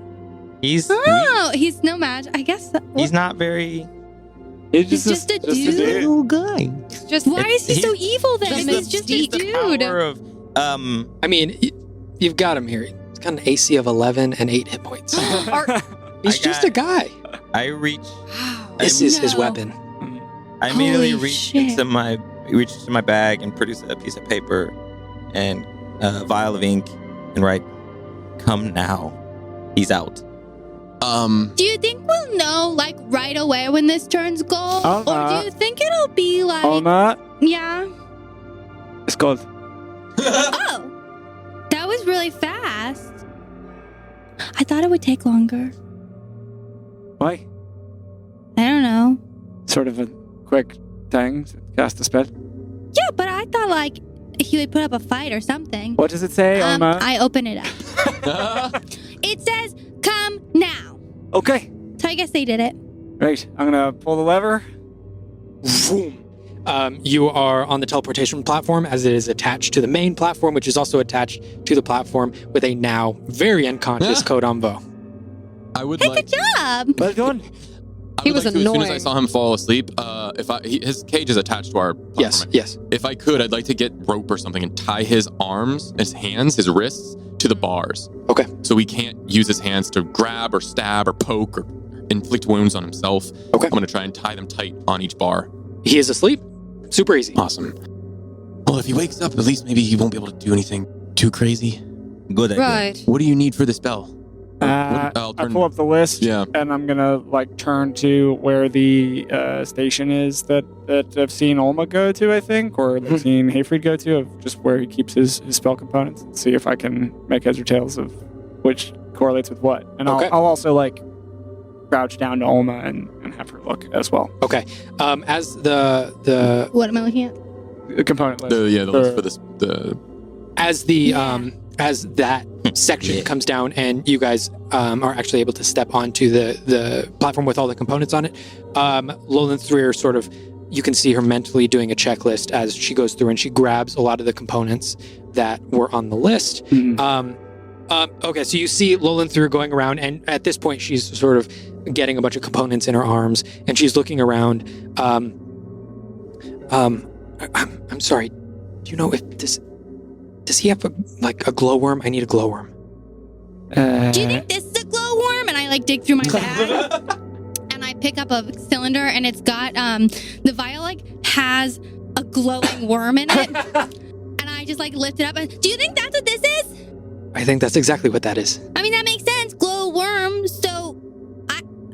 D: He's
E: Oh, he's no match. I guess.
D: he's not very
B: He's
E: He's just a dude.
D: little guy.
C: It's just
E: Why is he so evil then?
C: the
E: If he's just a
C: mystique.
E: dude.
D: Power of
F: I mean, you've got him here. He's got an AC of 11 and 8 hit points. He's just a guy.
D: I reach.
C: Wow.
F: This is his
E: No.
F: weapon.
D: I immediately
E: Holy
D: reach
E: shit.
D: into my bag and produce a piece of paper and a vial of ink and write, "Come now." He's out.
E: Do you think we'll know like right away when this turns gold?
B: Oh,
E: Or do you think it'll be like
B: Alma,
E: yeah?
B: it's gold.
E: Oh. That was really fast. I thought it would take longer.
B: Why?
E: I don't know.
B: Sort of a quick thing to cast a spell.
E: Yeah, but I thought like he would put up a fight or something.
B: What does it say, Alma?
E: I open it up. It says, "Come now."
B: Okay.
E: So I guess they did it.
B: Right. I'm gonna pull the lever.
F: Vroom. You are on the teleportation platform as it is attached to the main platform, which is also attached to the platform with a now very unconscious Kodambo.
H: I would
E: Hey,
H: like.
E: good job.
B: Well done.
H: I
C: He
H: would
C: was
H: like to, as soon as I
C: annoying.
H: saw him fall asleep, his cage is attached to our platform.
F: Yes, yes.
H: If I could, I'd like to get rope or something and tie his arms, his hands, his wrists to the bars.
F: Okay.
H: So he can't use his hands to grab or stab or poke or inflict wounds on himself.
F: Okay.
H: I'm going to try and tie them tight on each bar.
F: He is asleep. Super easy.
H: Awesome. Well, if he wakes up, at least maybe he won't be able to do anything too crazy.
D: Good idea.
C: Right.
H: What do you need for the spell?
B: I pull up the list.
H: Yeah.
B: And I'm gonna turn to where the station is that I've seen Olma go to, I think, or I've seen Hayfried go to, of just where he keeps his spell components, and see if I can make heads or tails of which correlates with what. And
F: Okay.
B: I'll also crouch down to Olma and have her look as well.
F: Okay. As the
E: What am I looking at?
B: The component list.
H: The list for this.
F: as that section comes down and you guys are actually able to step onto the platform with all the components on it, Lowland 3 are sort of, you can see her mentally doing a checklist as she goes through and she grabs a lot of the components that were on the list.
B: Mhm.
F: Okay, so you see Lowland 3 going around, and at this point she's sort of getting a bunch of components in her arms and she's looking around. I'm sorry, do you know if does he have a glowworm? I need a glowworm.
E: Do you think this is a glowworm? And I dig through my bag and I pick up a cylinder and it's got the vial has a glowing worm in it. And I just lift it up and do you think that's what this is?
F: I think that's exactly what that is.
E: I mean that makes sense, glowworm. So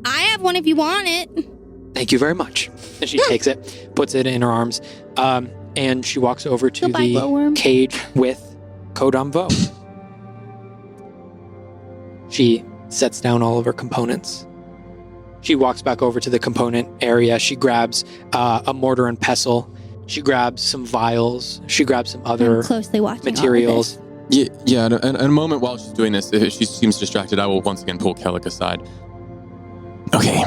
E: I have one if you want it.
F: Thank you very much. And she takes it, puts it in her arms, and she walks over to
E: Goodbye,
F: the
E: glowworm.
F: cage with Kodamvo. She sets down all of her components. She walks back over to the component area. She grabs a mortar and pestle. She grabs some vials. She grabs some other
E: I'm closely watching
F: materials.
H: Yeah. And in a moment while she's doing this, if she seems distracted, I will once again pull Kellic aside. Okay.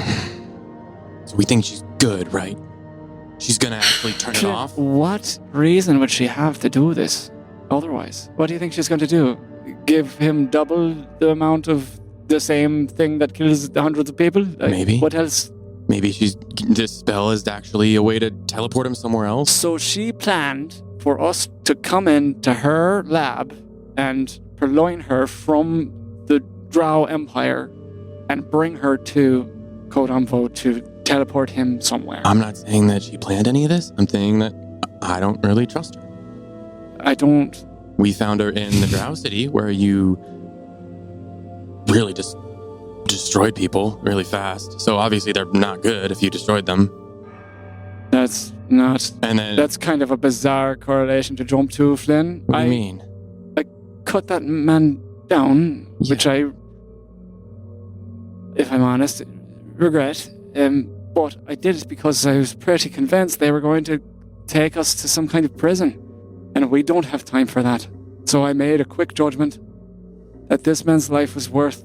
H: So we think she's good, right? She's gonna actually turn it off?
B: What reason would she have to do this otherwise? What do you think she's going to do? Give him double the amount of the same thing that kills hundreds of people?
H: Maybe.
B: What else
H: Maybe this spell is actually a way to teleport him somewhere else.
B: So she planned for us to come into her lab and purloin her from the Drow Empire and bring her to Codonvo to teleport him somewhere.
H: I'm not saying that she planned any of this. I'm saying that I don't really trust her.
B: I don't...
H: We found her in the Drow City where you really just destroyed people really fast. So obviously they're not good if you destroyed them.
B: That's not...
H: And then...
B: That's kind of a bizarre correlation to jump to, Flynn.
H: What do you mean?
B: I cut that man down, which I, if I'm honest, regret. But I did it because I was pretty convinced they were going to take us to some kind of prison. And we don't have time for that. So I made a quick judgment that this man's life was worth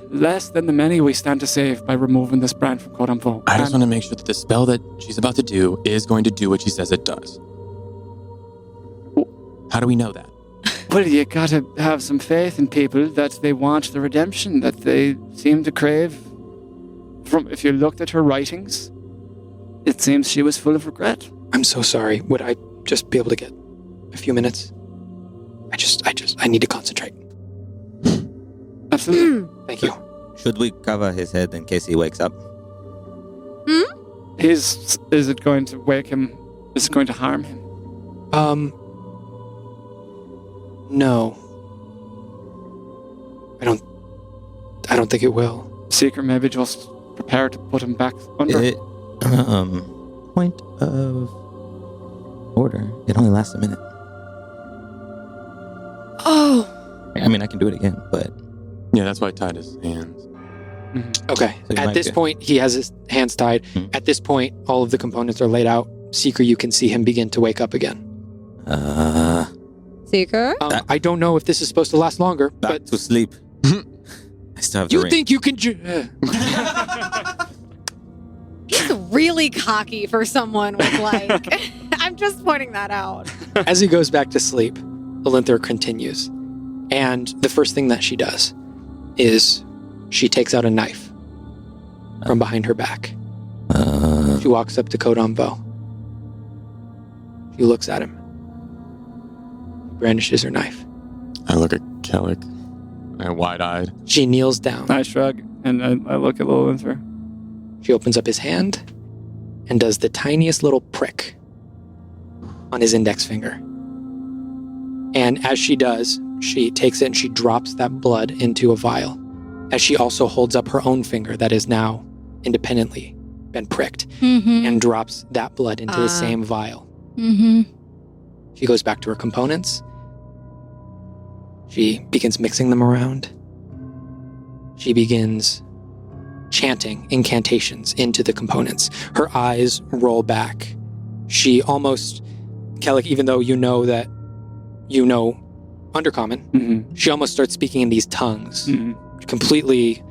B: less than the many we stand to save by removing this brand from Codonvo.
H: I just want to make sure that the spell that she's about to do is going to do what she says it does. How do we know that?
B: Well, you gotta have some faith in people that they want the redemption that they seem to crave. If you looked at her writings, it seems she was full of regret.
F: I'm so sorry. Would I just be able to get a few minutes? I need to concentrate.
B: Absolutely.
F: Thank you.
D: Should we cover his head in case he wakes up?
B: Is it going to wake him? Is it going to harm him?
F: No. I don't think it will.
B: Seeker, maybe just prepare to put him back under.
D: Point of order. It only lasts a minute.
C: Oh.
D: I mean, I can do it again, but...
H: Yeah, that's why I tied his hands.
F: Okay.
D: So
F: At this point, he has his hands tied.
D: Mhm.
F: At this point, all of the components are laid out. Seeker, you can see him begin to wake up again.
C: Seeker?
F: I don't know if this is supposed to last longer,
D: Back
F: but
D: to sleep. I still have the
F: you
D: ring.
F: think you can...
C: He's really cocky for someone with like... I'm just pointing that out.
F: As he goes back to sleep, Elinther continues. And the first thing that she does is she takes out a knife from behind her back. She walks up to Codonvo. She looks at him. Brandishes her knife.
H: I look at Kellic. I'm wide-eyed.
F: She kneels down.
B: I shrug, and I look at Lilinther.
F: She opens up his hand and does the tiniest little prick on his index finger. And as she does, she takes it and she drops that blood into a vial, as she also holds up her own finger that is now independently been pricked and drops that blood into the same vial. She goes back to her components. She begins mixing them around. She begins chanting incantations into the components. Her eyes roll back. She almost, Kellic, even though you know that you know Undercommon, she almost starts speaking in these tongues, completely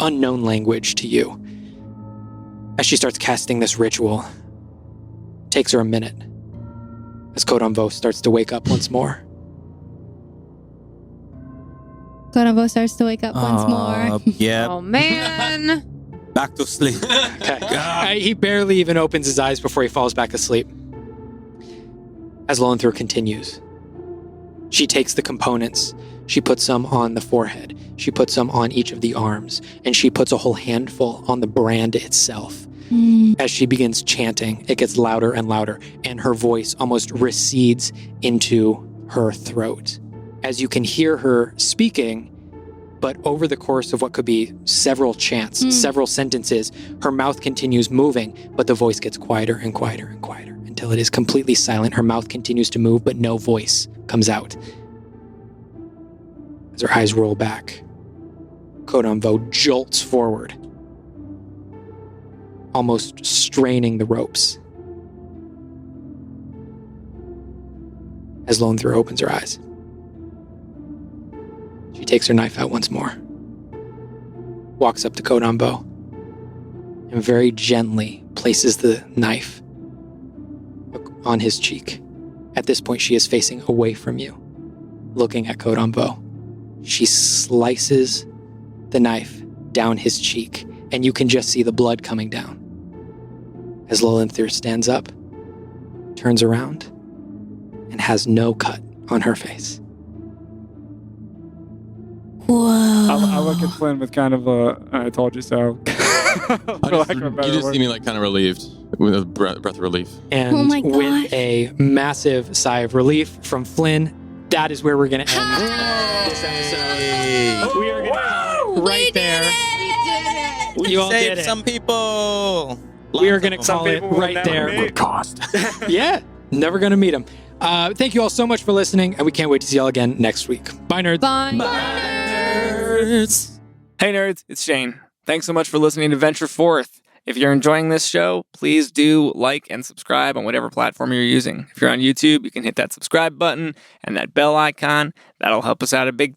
F: unknown language to you. As she starts casting this ritual, it takes her a minute as Codonvo starts to wake up once more.
E: Codonvo starts to wake up once more.
D: Yeah.
C: Oh, man.
D: Back to sleep.
F: Okay. He barely even opens his eyes before he falls back asleep. As Lilinther continues, she takes the components. She puts some on the forehead. She puts some on each of the arms. And she puts a whole handful on the brand itself. As she begins chanting, it gets louder and louder. And her voice almost recedes into her throat. As you can hear her speaking, but over the course of what could be several chants, several sentences, her mouth continues moving, but the voice gets quieter and quieter and quieter until it is completely silent. Her mouth continues to move, but no voice comes out. As her eyes roll back, Codonvo jolts forward, almost straining the ropes. As Lilinther opens her eyes, she takes her knife out once more, walks up to Codonvo, and very gently places the knife on his cheek. At this point, she is facing away from you, looking at Codonvo. She slices the knife down his cheek and you can just see the blood coming down. As Lolinther stands up, turns around, and has no cut on her face.
E: Whoa.
B: I look at Flynn with kind of a I told you so.
H: You just see me like kind of relieved, with a breath of relief.
F: And
E: Oh my
F: with
E: gosh.
F: a massive sigh of relief from Flynn, that is where we're going to end this episode. We are going to call it right there.
D: We
F: You all
D: saved
F: did it.
D: some people.
F: We are going to call it right there. Yeah, never going to meet him. Thank you all so much for listening, and we can't wait to see y'all again next week. Bye, nerds.
C: Bye.
D: Nerds.
A: Hey nerds, it's Shane. Thanks so much for listening to Venture Forth. If you're enjoying this show, please do like and subscribe on whatever platform you're using. If you're on YouTube, you can hit that subscribe button and that bell icon. That'll help us out a big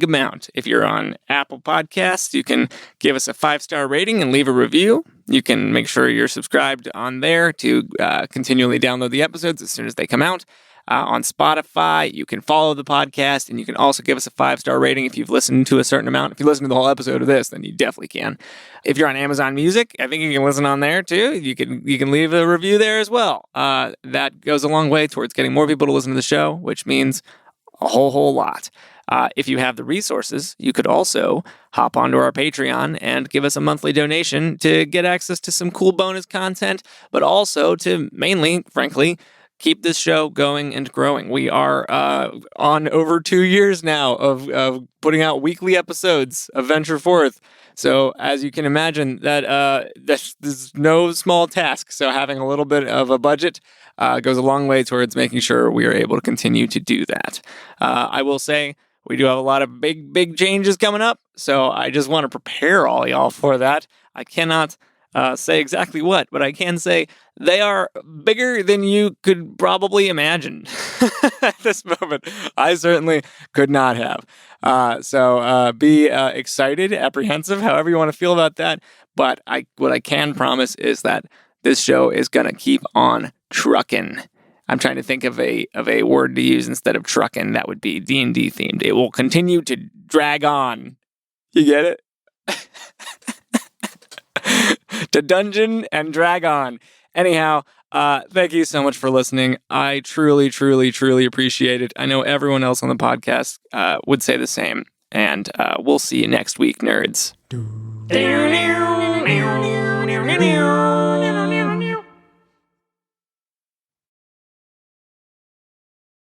A: amount. If you're on Apple Podcasts, you can give us a 5-star rating and leave a review. You can make sure you're subscribed on there to continually download the episodes as soon as they come out. On Spotify, you can follow the podcast, and you can also give us a 5-star rating if you've listened to a certain amount. If you listen to the whole episode of this, then you definitely can. If you're on Amazon Music, I think you can listen on there too. You can leave a review there as well. That goes a long way towards getting more people to listen to the show, which means a whole lot. If you have the resources, you could also hop onto our Patreon and give us a monthly donation to get access to some cool bonus content, but also to mainly, frankly, keep this show going and growing. We are on over 2 years now of putting out weekly episodes of Venture Forth. So as you can imagine, that this is no small task. So having a little bit of a budget goes a long way towards making sure we are able to continue to do that. I will say we do have a lot of big changes coming up. So I just want to prepare all y'all for that. I cannot say exactly what, but I can say they are bigger than you could probably imagine at this moment. I certainly could not have. So be excited, apprehensive, however you want to feel about that. But what I can promise is that this show is going to keep on trucking. I'm trying to think of a word to use instead of trucking. That would be D&D themed. It will continue to drag on. You get it? To dungeon and drag on. Anyhow, thank you so much for listening. I truly appreciate it. I know everyone else on the podcast would say the same. And we'll see you next week, nerds.